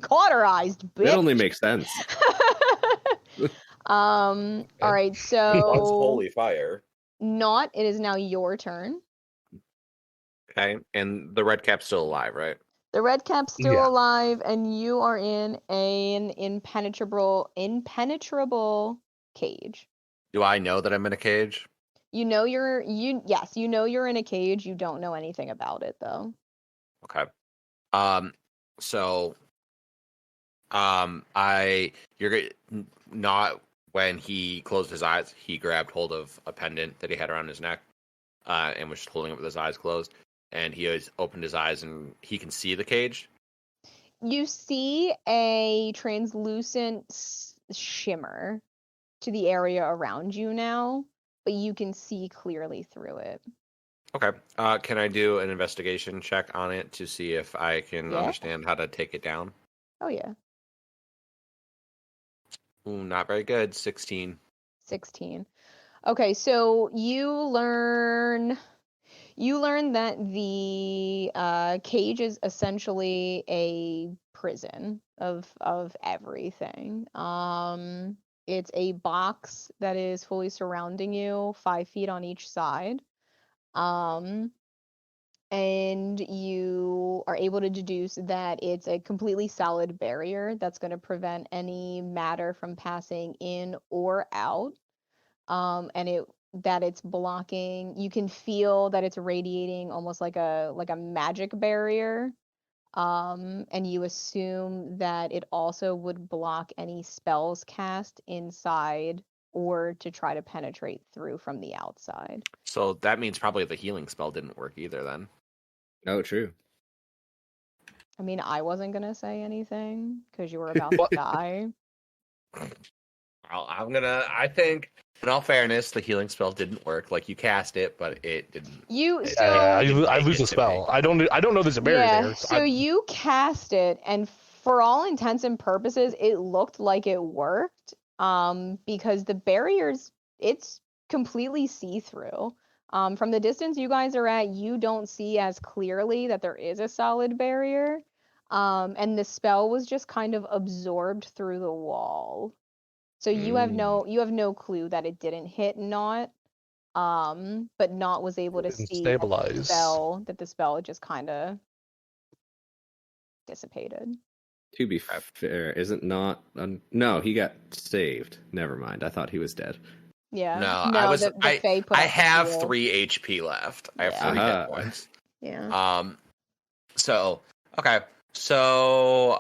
Cauterized, bitch. It only makes sense. All right, so That's holy fire. Naught, it is now your turn. Okay, and the red cap's still alive, right? The red cap's still Yeah. alive, and you are in an impenetrable cage. Do I know that I'm in a cage? You know you're in a cage. You don't know anything about it though. Okay. So, not when he closed his eyes, he grabbed hold of a pendant that he had around his neck, and was just holding it with his eyes closed. And he has opened his eyes, and he can see the cage. You see a translucent shimmer to the area around you now, but you can see clearly through it. Okay. Can I do an investigation check on it to see if I can understand how to take it down? Oh yeah. Ooh, not very good. 16. 16. Okay, so you learn that the cage is essentially a prison of everything. It's a box that is fully surrounding you, 5 feet on each side. And you are able to deduce that it's a completely solid barrier that's going to prevent any matter from passing in or out. And it's blocking. You can feel that it's radiating almost like a magic barrier. And you assume that it also would block any spells cast inside or to try to penetrate through from the outside. So that means probably the healing spell didn't work either then. Oh, true. I mean, I wasn't gonna say anything because you were about to die. I think In all fairness, the healing spell didn't work. Like, you cast it, but it didn't. You so I lose the spell. I don't know there's a barrier yeah. there. So you cast it, and for all intents and purposes, it looked like it worked. Because the barriers, it's completely see-through. From the distance you guys are at, you don't see as clearly that there is a solid barrier. And the spell was just kind of absorbed through the wall. So you have no clue that it didn't hit Naught. But Naught was able to Didn't see stabilize. that the spell just kind of dissipated. To be fair, isn't not no, he got saved. Never mind. I thought he was dead. Yeah. No, I was. The Fae put I up the have shield. 3 HP left. I have Yeah. 3 hit points. Yeah. So okay. So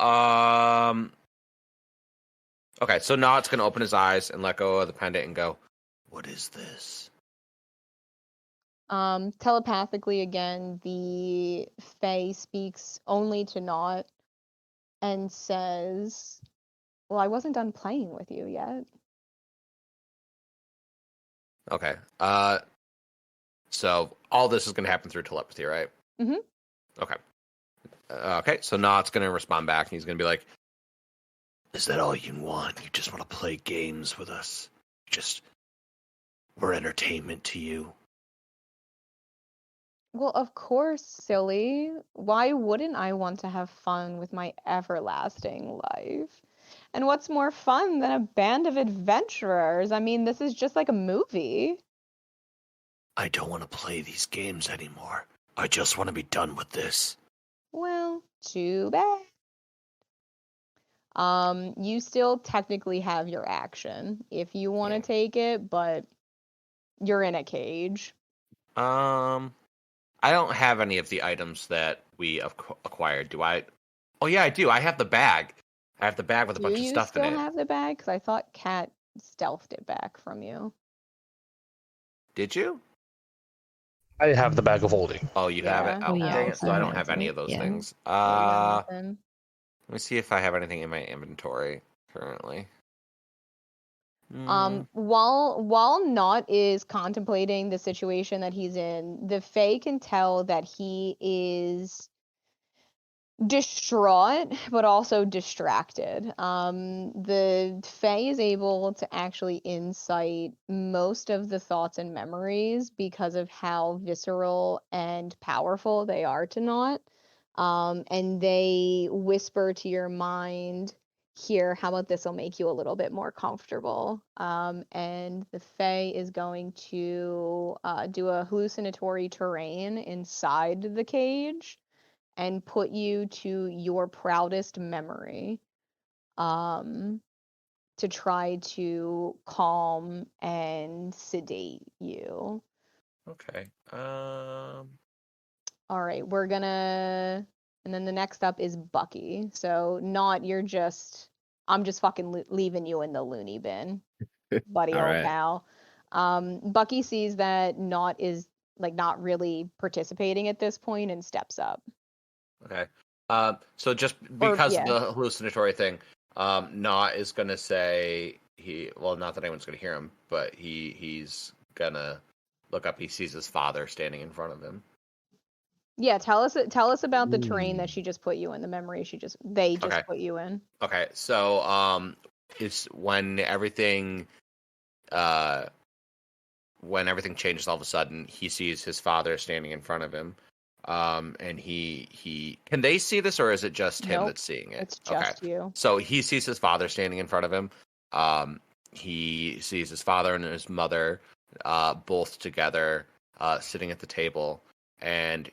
okay. So Naught's gonna open his eyes and let go of the pendant and go, "What is this?" Telepathically again, the Fae speaks only to Naught and says, "Well, I wasn't done playing with you yet." Okay. So all this is gonna happen through telepathy, right? Mhm. Okay. Okay. So Naught's gonna respond back, and he's gonna be like, "Is that all you want? You just want to play games with us? We're entertainment to you." Well, of course, silly. Why wouldn't I want to have fun with my everlasting life? And what's more fun than a band of adventurers? I mean, this is just like a movie. I don't want to play these games anymore. I just want to be done with this. Well, too bad. You still technically have your action if you want to take it, but you're in a cage. I don't have any of the items that we acquired. Do I? Oh yeah, I do. I have the bag. I have the bag with a bunch of stuff in Do you it. still have the bag? Because I thought Kat stealthed it back from you. Did you? I have the bag of holding. Oh, you have it. Yeah. Oh, Yeah, dang it! So I don't I have have any it, of those yeah. things. Yeah, you got nothing. Let me see if I have anything in my inventory currently. While Naught is contemplating the situation that he's in, the Fae can tell that he is distraught but also distracted. The Fae is able to actually insight most of the thoughts and memories because of how visceral and powerful they are to Naught. And they whisper to your mind, "Here, how about this will make you a little bit more comfortable." And the Fae is going to do a hallucinatory terrain inside the cage and put you to your proudest memory, to try to calm and sedate you. Okay. All right, and then the next up is Bucky. So not I'm just fucking leaving you in the loony bin, buddy, All old right. pal. Bucky sees that Naught is like not really participating at this point and steps up. Okay. So just because yeah. of the hallucinatory thing, Naught is gonna say not that anyone's gonna hear him, but he's gonna look up. He sees his father standing in front of him. Yeah, tell us about the terrain that she just put you in, the memory they just put you in. Okay, so it's when everything changes all of a sudden, he sees his father standing in front of him. And he can they see this, or is it just him that's seeing it? It's just you. So he sees his father standing in front of him. He sees his father and his mother both together sitting at the table, and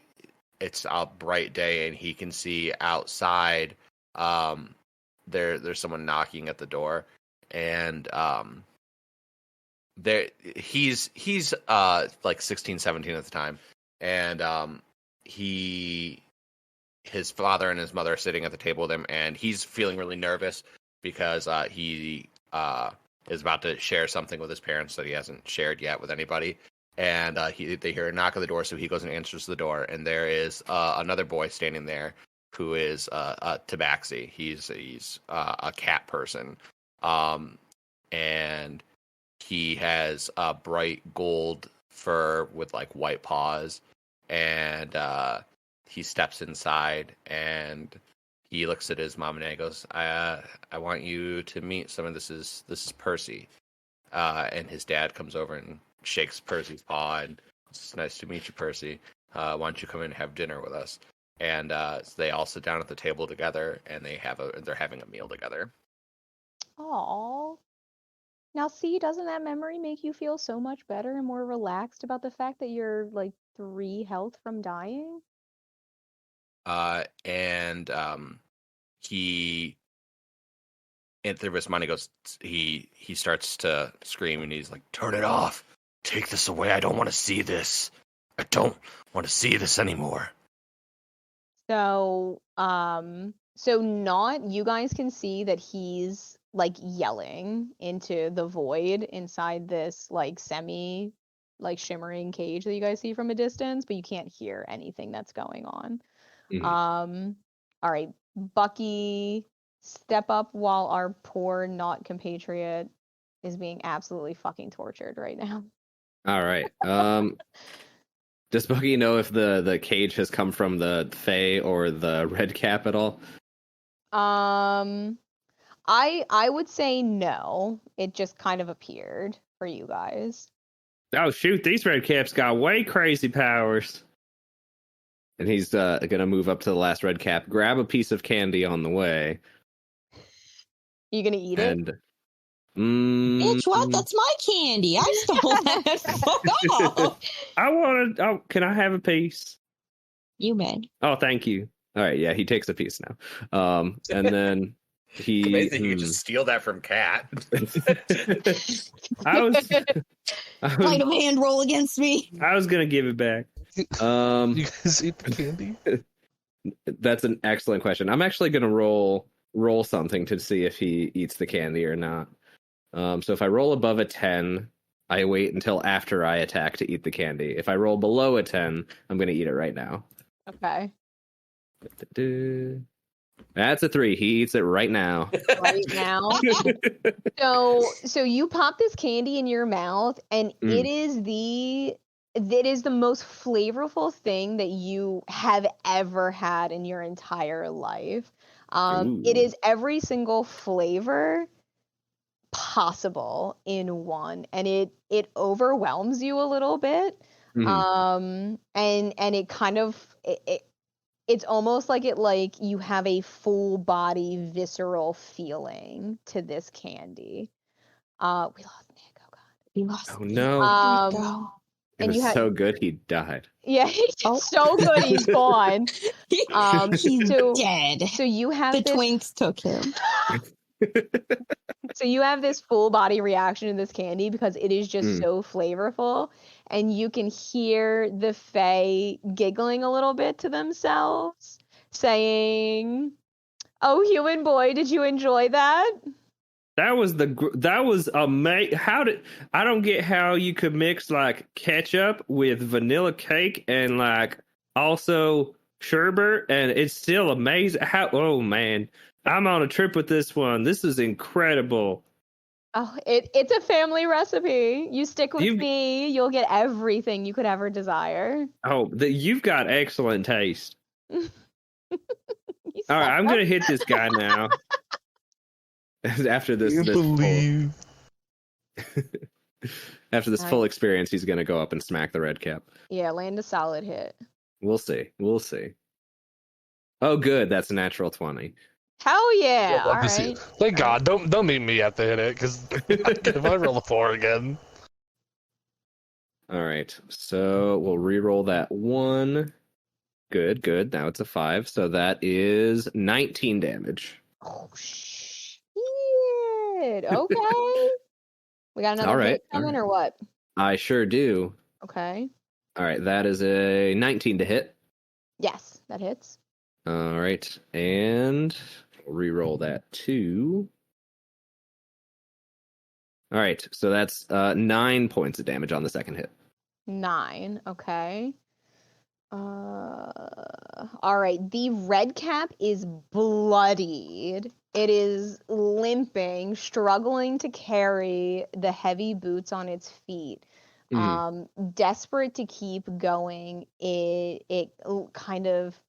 it's a bright day, and he can see outside there's someone knocking at the door, and he's like 16, 17 at the time, and his father and his mother are sitting at the table with him, and he's feeling really nervous because he is about to share something with his parents that he hasn't shared yet with anybody. And they hear a knock at the door, so he goes and answers the door, and there is another boy standing there who is Tabaxi. He's a cat person, and He has bright gold fur with like white paws, and he steps inside and he looks at his mom and he goes, I want you to meet someone. This is Percy. And his dad comes over and shakes Percy's paw, and it's nice to meet you, Percy. Why don't you come in and have dinner with us? And so they all sit down at the table together, and they're having a meal together. Aww. Now, see, doesn't that memory make you feel so much better and more relaxed about the fact that you're like 3 health from dying? And he, and through his mind, he starts to scream, and he's like, "Turn it off! Take this away! I don't want to see this! I don't want to see this anymore!" So, Naught, you guys can see that he's like yelling into the void inside this like shimmering cage that you guys see from a distance, but you can't hear anything that's going on. Mhm. All right, Bucky, step up while our poor Naught compatriot is being absolutely fucking tortured right now. All right. Does Bucky know if the cage has come from the FEY or the Red Cap at all? I would say no. It just kind of appeared for you guys. Oh shoot! These Red Caps got way crazy powers. And he's gonna move up to the last Red Cap, grab a piece of candy on the way. You gonna eat it? And Bitch, what? That's my candy. I stole that. Fuck off. I want to. Oh, can I have a piece? You may. Oh, thank you. All right, yeah, he takes a piece now. And then he. Amazing, you just steal that from Cat. I was Light of hand roll against me. I was gonna give it back. You guys eat the candy? That's an excellent question. I'm actually gonna roll something to see if he eats the candy or not. So if I roll above a 10, I wait until after I attack to eat the candy. If I roll below a 10, I'm gonna eat it right now. Okay. That's a 3. He eats it right now. Right now. So you pop this candy in your mouth, and it is the most flavorful thing that you have ever had in your entire life. It is every single flavor possible in one, and it overwhelms you a little bit. And it kind of it's almost like you have a full body visceral feeling to this candy. We lost Nick. Oh god. You lost. Oh no. Go. It was so good he died. Yeah, he's so good he's gone. He's dead. So you have the Twinks took him. So you have this full body reaction to this candy because it is just so flavorful, and you can hear the Fae giggling a little bit to themselves, saying, "Oh, human boy, did you enjoy that?" That was amazing. I don't get how you could mix like ketchup with vanilla cake and like also sherbet, and it's still amazing. Oh man, I'm on a trip with this one. This is incredible. Oh, it's a family recipe. You stick with me, you'll get everything you could ever desire. Oh, you've got excellent taste. All right, I'm gonna hit this guy now. After this, after this full experience, he's gonna go up and smack the Red Cap. Yeah, land a solid hit. We'll see. Oh, good. That's a natural 20. Hell yeah! All right. Thank God. Don't meet me at the hit it, because if I roll a 4 again. All right. So we'll re-roll that 1. Good. Now it's a 5. So that is 19 damage. Oh shit! Okay. We got another hit coming or what? I sure do. Okay. All right. That is a 19 to hit. Yes, that hits. All right. And re-roll that 2. All right. So that's 9 points of damage on the second hit. 9. Okay. All right. The Red Cap is bloodied It is limping, struggling to carry the heavy boots on its feet. Desperate to keep going, it kind of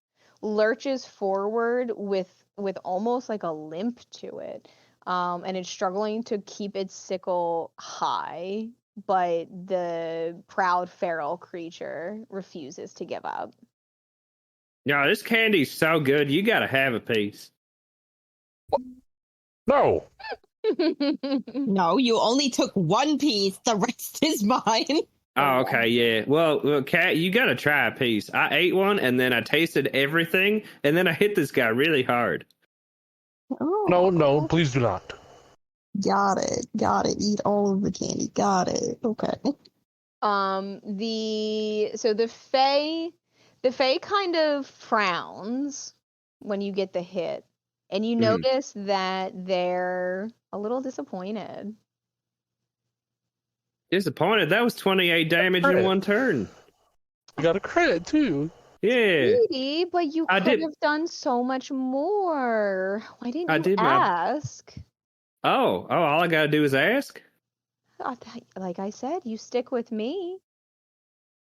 lurches forward with almost like a limp to it. And it's struggling to keep its sickle high, but the proud feral creature refuses to give up. No, this candy's so good. You gotta have a piece. No. No, you only took one piece. The rest is mine. Oh, okay, yeah. Well, Kat, you gotta try a piece. I ate one, and then I tasted everything, and then I hit this guy really hard. Oh, No, please do not. Got it. Eat all of the candy. Got it. Okay. The Fae kind of frowns when you get the hit, and you notice that they're a little disappointed. Disappointed. That was 28 damage in one turn. You got a credit too. Yeah. Sweetie, but you could have done so much more. Why didn't you ask? Oh, all I gotta do is ask? Like I said, you stick with me.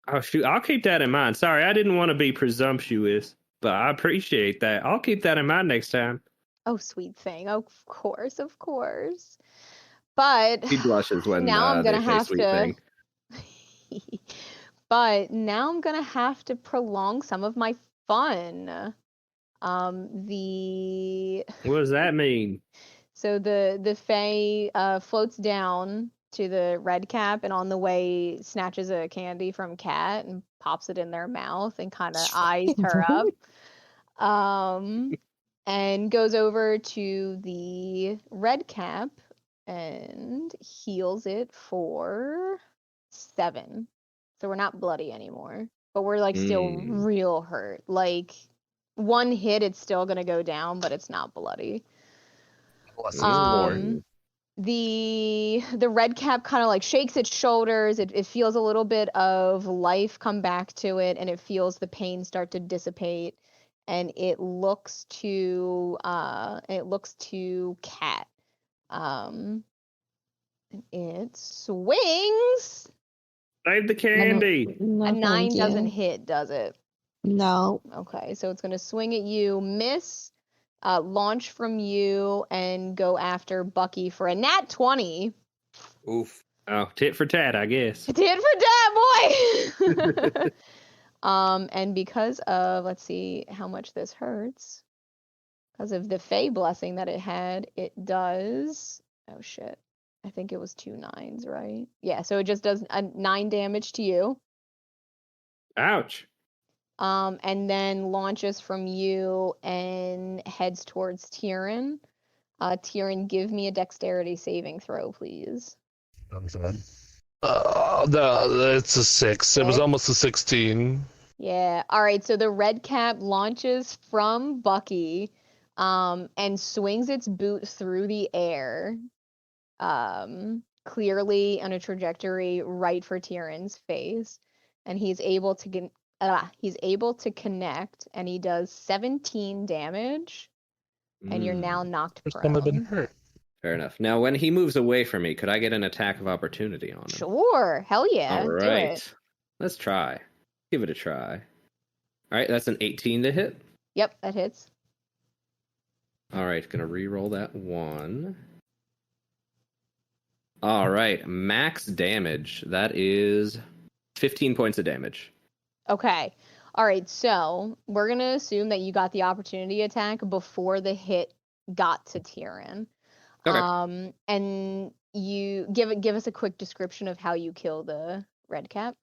Oh, shoot. I'll keep that in mind. Sorry, I didn't want to be presumptuous, but I appreciate that. I'll keep that in mind next time. Oh, sweet thing. Of course. But He blushes when now I'm gonna have sweet to. thing. But now I'm gonna have to prolong some of my fun. What does that mean? So the Fae floats down to the red cap, and on the way snatches a candy from Kat and pops it in their mouth and kind of eyes her up. And goes over to the red cap and heals it for 7. So we're not bloody anymore, but we're like still real hurt. Like one hit, it's still gonna go down, but it's not bloody. The red cap kind of like shakes its shoulders. It feels a little bit of life come back to it, and it feels the pain start to dissipate. And it looks to Cat. It swings. Save the candy. No, A 9 thank doesn't you. hit, does it? No. Okay, so it's gonna swing at you, miss, launch from you, and go after Bucky for a nat 20. Oof. Oh, tit for tat, I guess. Tit for tat, boy. And because of, let's see how much this hurts. Because of the Fae blessing that it had, it does. Oh shit. I think it was 2 9s, right? Yeah, so it just does a 9 damage to you. Ouch. And then launches from you and heads towards Terin. Terin, give me a dexterity saving throw, please. It's a 6. It was almost a 16. Yeah. All right. So the red cap launches from Bucky, and swings its boot through the air, clearly on a trajectory right for Tieren's face, and he's able to connect, and he does 17 damage, and you're now knocked Some have been prone. hurt. Fair enough. Now, when he moves away from me, could I get an attack of opportunity on him? Sure. Hell yeah. All Do right. it. Let's try. Give it a try. All right, that's an 18 to hit. Yep, that hits. All right, gonna re-roll that 1. All right, max damage. That is 15 points of damage. Okay. All right. So we're going to assume that you got the opportunity attack before the hit got to Terin. Okay. And you give us a quick description of how you kill the red cap.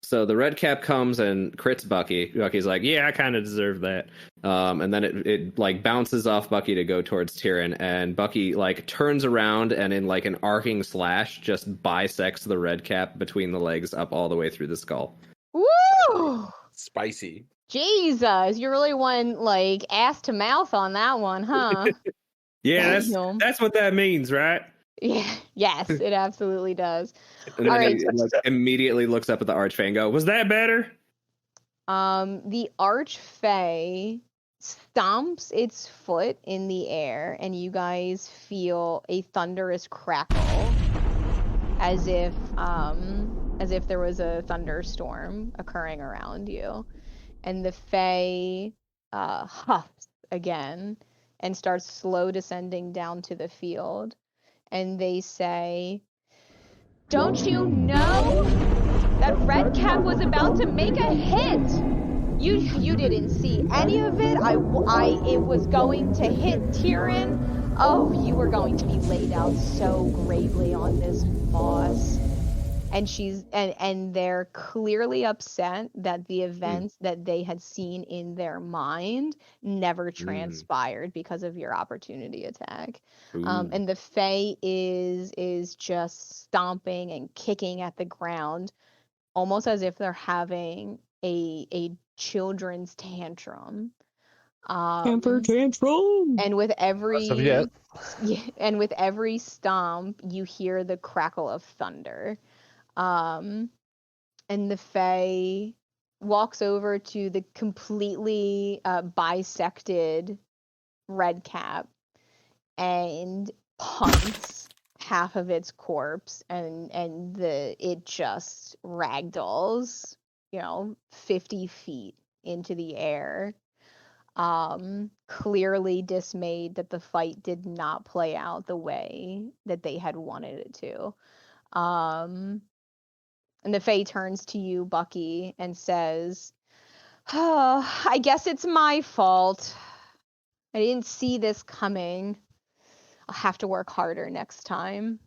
So the red cap comes and crits Bucky. Bucky's like, yeah, I kind of deserve that. And then it like bounces off Bucky to go towards Terin, and Bucky like turns around and in like an arcing slash just bisects the red cap between the legs up all the way through the skull. Woo! Spicy. Jesus, you really went like ass to mouth on that one, huh? Yeah, Damn. that's what that means, right? Yeah. Yes, it absolutely does. And All then right. he like, immediately looks up at the Archfey and go, was that better? The Archfey stomps its foot in the air, and you guys feel a thunderous crackle, as if there was a thunderstorm occurring around you. And the Fae huffs again and starts slow descending down to the field. And they say, "Don't you know that Redcap was about to make a hit? You didn't see any of it. It was going to hit Terin. Oh, you were going to be laid out so gravely on this moss." And they're clearly upset that the events that they had seen in their mind never transpired because of your opportunity attack. And the Fae is just stomping and kicking at the ground, almost as if they're having a children's tantrum. Temper tantrum. And with Yet. every stomp, you hear the crackle of thunder. And the Fae walks over to the completely bisected Redcap and punts half of its corpse, and it just ragdolls, 50 feet into the air. Clearly dismayed that the fight did not play out the way that they had wanted it to. And the Fae turns to you, Bucky, and says, "Oh, I guess it's my fault. I didn't see this coming. I'll have to work harder next time."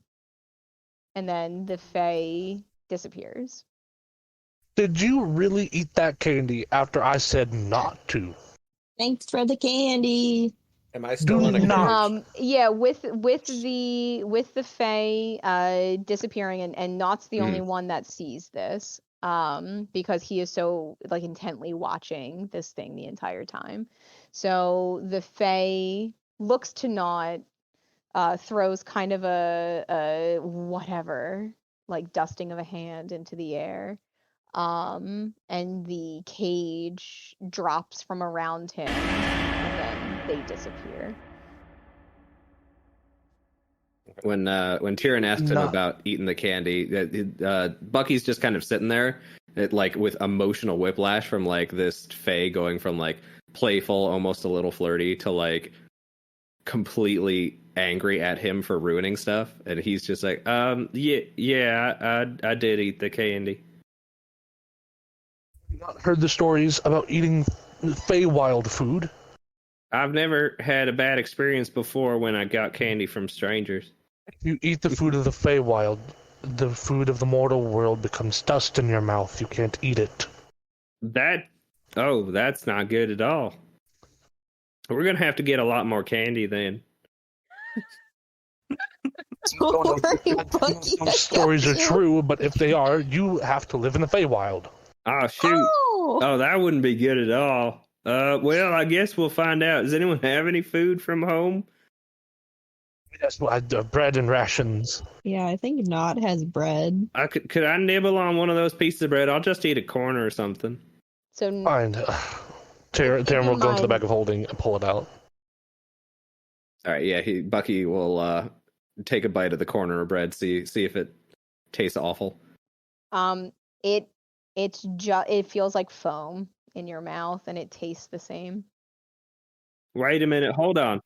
And then the Fae disappears. Did you really eat that candy after I said not to? Thanks for the candy. Am I still in a not. Yeah, with the Fae disappearing, and Naught's the only one that sees this, because he is so intently watching this thing the entire time. So the Fae looks to Naught, throws kind of a whatever, dusting of a hand into the air, and the cage drops from around him, and then they disappear. When Terin asked him about eating the candy, Bucky's just kind of sitting there, with emotional whiplash from this Fae going from playful, almost a little flirty, to completely angry at him for ruining stuff, and he's just I did eat the candy. Not heard the stories about eating Feywild food? I've never had a bad experience before when I got candy from strangers. You eat the food of the Feywild, the food of the mortal world becomes dust in your mouth. You can't eat it. That's not good at all. We're gonna have to get a lot more candy then. Don't worry, Bucky. Those stories are true, but if they are, you have to live in the Feywild. Oh, shoot. Oh, that wouldn't be good at all. Well, I guess we'll find out. Does anyone have any food from home? Yes, bread and rations. Yeah, I think Naught has bread. Could I nibble on one of those pieces of bread? I'll just eat a corner or something. So Fine. Terin will go into the bag of holding and pull it out. All right, yeah. Bucky will take a bite of the corner of bread, see if it tastes awful. It feels like foam in your mouth, and it tastes the same. Wait a minute, hold on.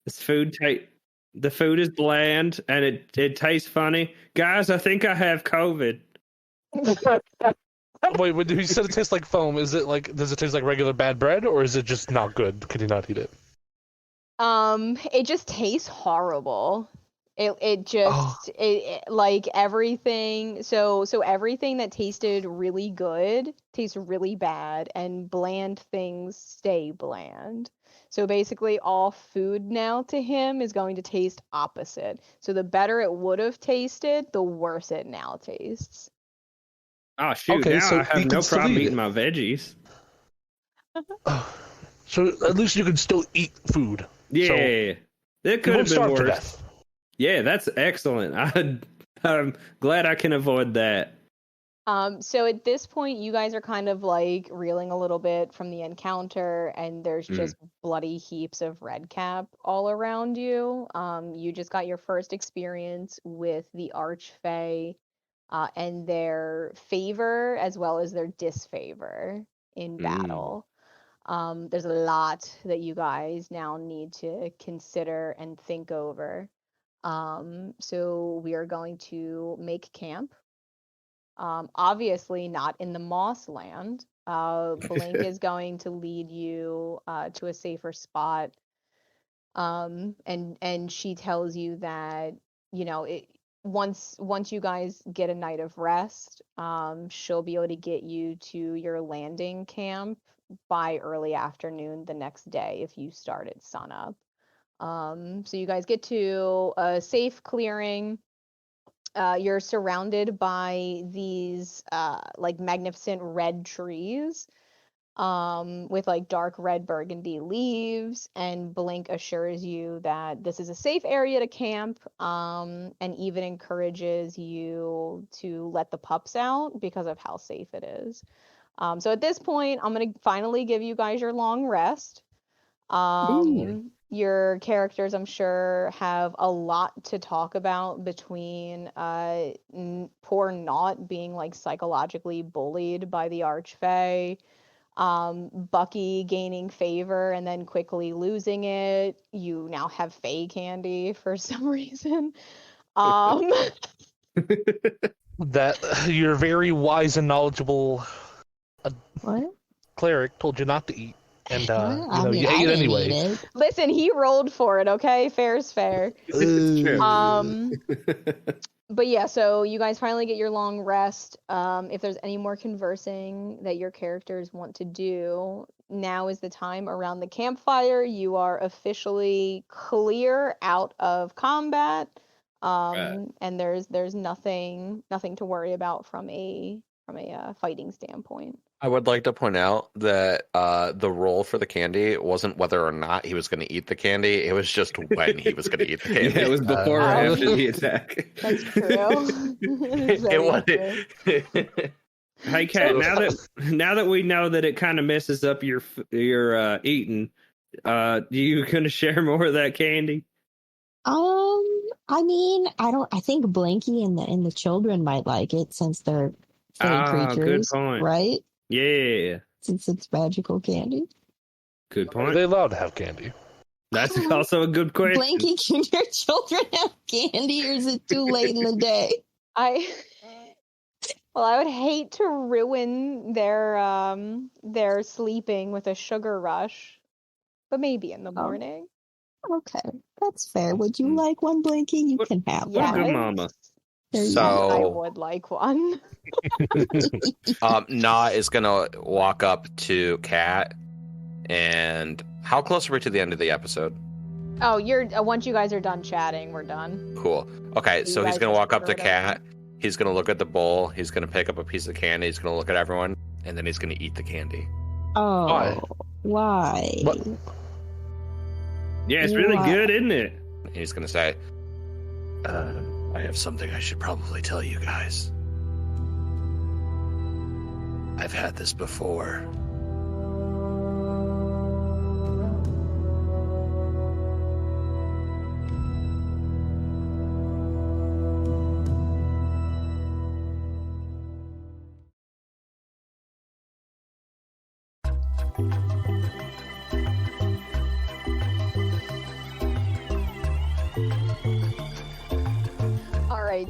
The food is bland, and it tastes funny. Guys, I think I have COVID. Wait, you said it tastes like foam. Is it does it taste like regular bad bread, or is it just not good? Can you not eat it? It just tastes horrible. Everything. So everything that tasted really good tastes really bad, and bland things stay bland. So basically, all food now to him is going to taste opposite. So the better it would have tasted, the worse it now tastes. Oh shoot! Okay, now so I have no problem eating my veggies. So at least you can still eat food. Yeah, so it could have been starve to worse. death. Yeah, that's excellent. I'm glad I can avoid that. So at this point, you guys are kind of like reeling a little bit from the encounter, and there's just bloody heaps of red cap all around you. You just got your first experience with the Archfey, and their favor as well as their disfavor in battle. There's a lot that you guys now need to consider and think over. So we are going to make camp. Obviously not in the Moss Land. Blink is going to lead you to a safer spot. And she tells you that, once you guys get a night of rest, she'll be able to get you to your landing camp by early afternoon the next day if you start at sunup. So you guys get to a safe clearing. You're surrounded by these like magnificent red trees with like dark red burgundy leaves, and Blink assures you that this is a safe area to camp, and even encourages you to let the pups out because of how safe it is. So at this point, I'm going to finally give you guys your long rest. Your characters, I'm sure, have a lot to talk about between poor Naught being like psychologically bullied by the Archfey, Bucky gaining favor and then quickly losing it. You now have Fey candy for some reason. That your very wise and knowledgeable What? cleric told you not to eat. And you I ate it didn't anyway. eat it. Listen, he rolled for it, okay? Fair's fair. But yeah, so you guys finally get your long rest. If there's any more conversing that your characters want to do, now is the time around the campfire. You are officially clear out of combat. And there's nothing to worry about from a fighting standpoint. I would like to point out that the roll for the candy wasn't whether or not he was going to eat the candy. It was just when he was going to eat the candy. Yeah, it was before or after the attack. That's true. It wasn't. Hey, Kat. Now that we know that it kind of messes up your eating, you gonna share more of that candy? I mean, I think Blinky and the children might like it since they're fey creatures, good point. right? Yeah. Since it's magical candy. Good Are point. they allowed to have candy? That's also a good question. Blinky, can your children have candy, or is it too late in the day? I would hate to ruin their sleeping with a sugar rush, but maybe in the morning. Okay, that's fair. Would you like one, Blinky? You can have What a one. good mama. I would like one. Naught is gonna walk up to Kat, and how close are we to the end of the episode? Oh, you're once you guys are done chatting, we're done. Cool. Okay, so he's guys gonna just walk up to throw it Kat. He's gonna look at the bowl. He's gonna pick up a piece of candy. He's gonna look at everyone, and then he's gonna eat the candy. Oh, why? What? Yeah, it's really good, isn't it? And he's gonna say, "I have something I should probably tell you guys. I've had this before."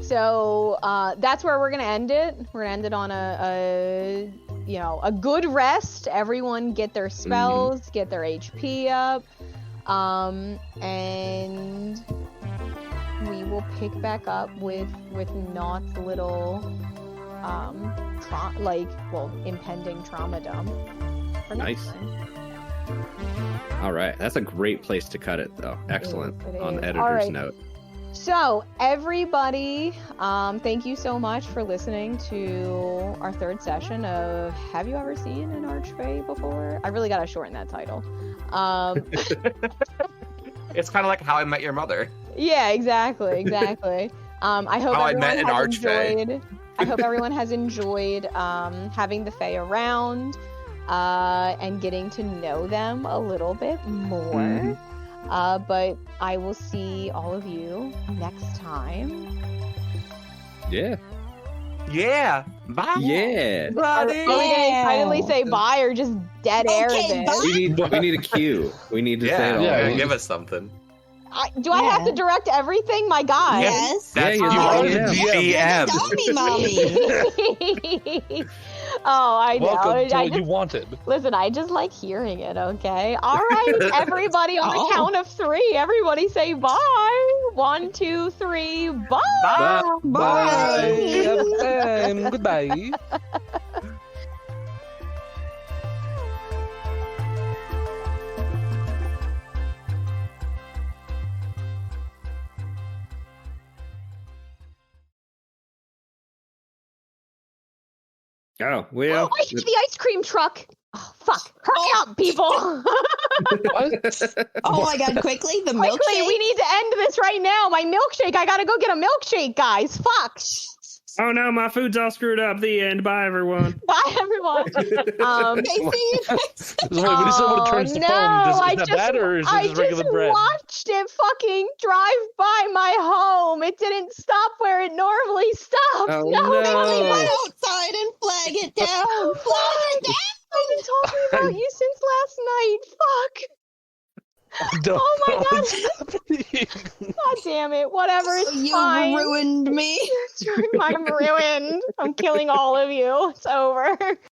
So that's where we're gonna end it. We're gonna end it on a good rest. Everyone get their spells, get their HP up, and we will pick back up with Naught's little impending trauma dump for next time. All right, that's a great place to cut it, though. Excellent It on is. the editor's All right. note. So, everybody, thank you so much for listening to our third session of Have You Ever Seen an Archfey Before? I really got to shorten that title. It's kind of like How I Met Your Mother. Yeah, exactly. I hope How I everyone Met an has Archfey. enjoyed I hope everyone has enjoyed having the Fae around and getting to know them a little bit more. But I will see all of you next time. Yeah. Yeah. Bye. Yeah. Are we gonna finally say bye or just dead air Okay, this? bye. We need a cue. We need to say it all. Yeah, at give once. us something. Do I have to direct everything, my guy? Yes. That's you're you the are DM. the Mommy. Oh, I know. Welcome to I what you just, wanted. listen, I just like hearing it, okay? All right, everybody on the Oh. count of 3, everybody say bye. 1, 2, 3, bye. Bye. Bye. Have time. Goodbye. Oh, well. I see the ice cream truck. Oh, fuck. Hurry up, people. What? Oh my god, quickly, the Quickly, milkshake. we need to end this right now. My milkshake. I gotta go get a milkshake, guys. Fuck. Oh no, my food's all screwed up. The end. Bye, everyone. Bye, everyone. Okay, see you next time. Wait, when someone turns the phone, Oh, is that bad or is it just regular bread? watched it fucking drive by my home. It didn't stop where it normally stops. Oh, no, no. Quickly, no. run outside and flag it down. Flag it down. I've been talking about you since last night. Fuck. Don't Oh my know God. what's happening. God damn it. Whatever. It's You fine. ruined me. I'm ruined. I'm killing all of you. It's over.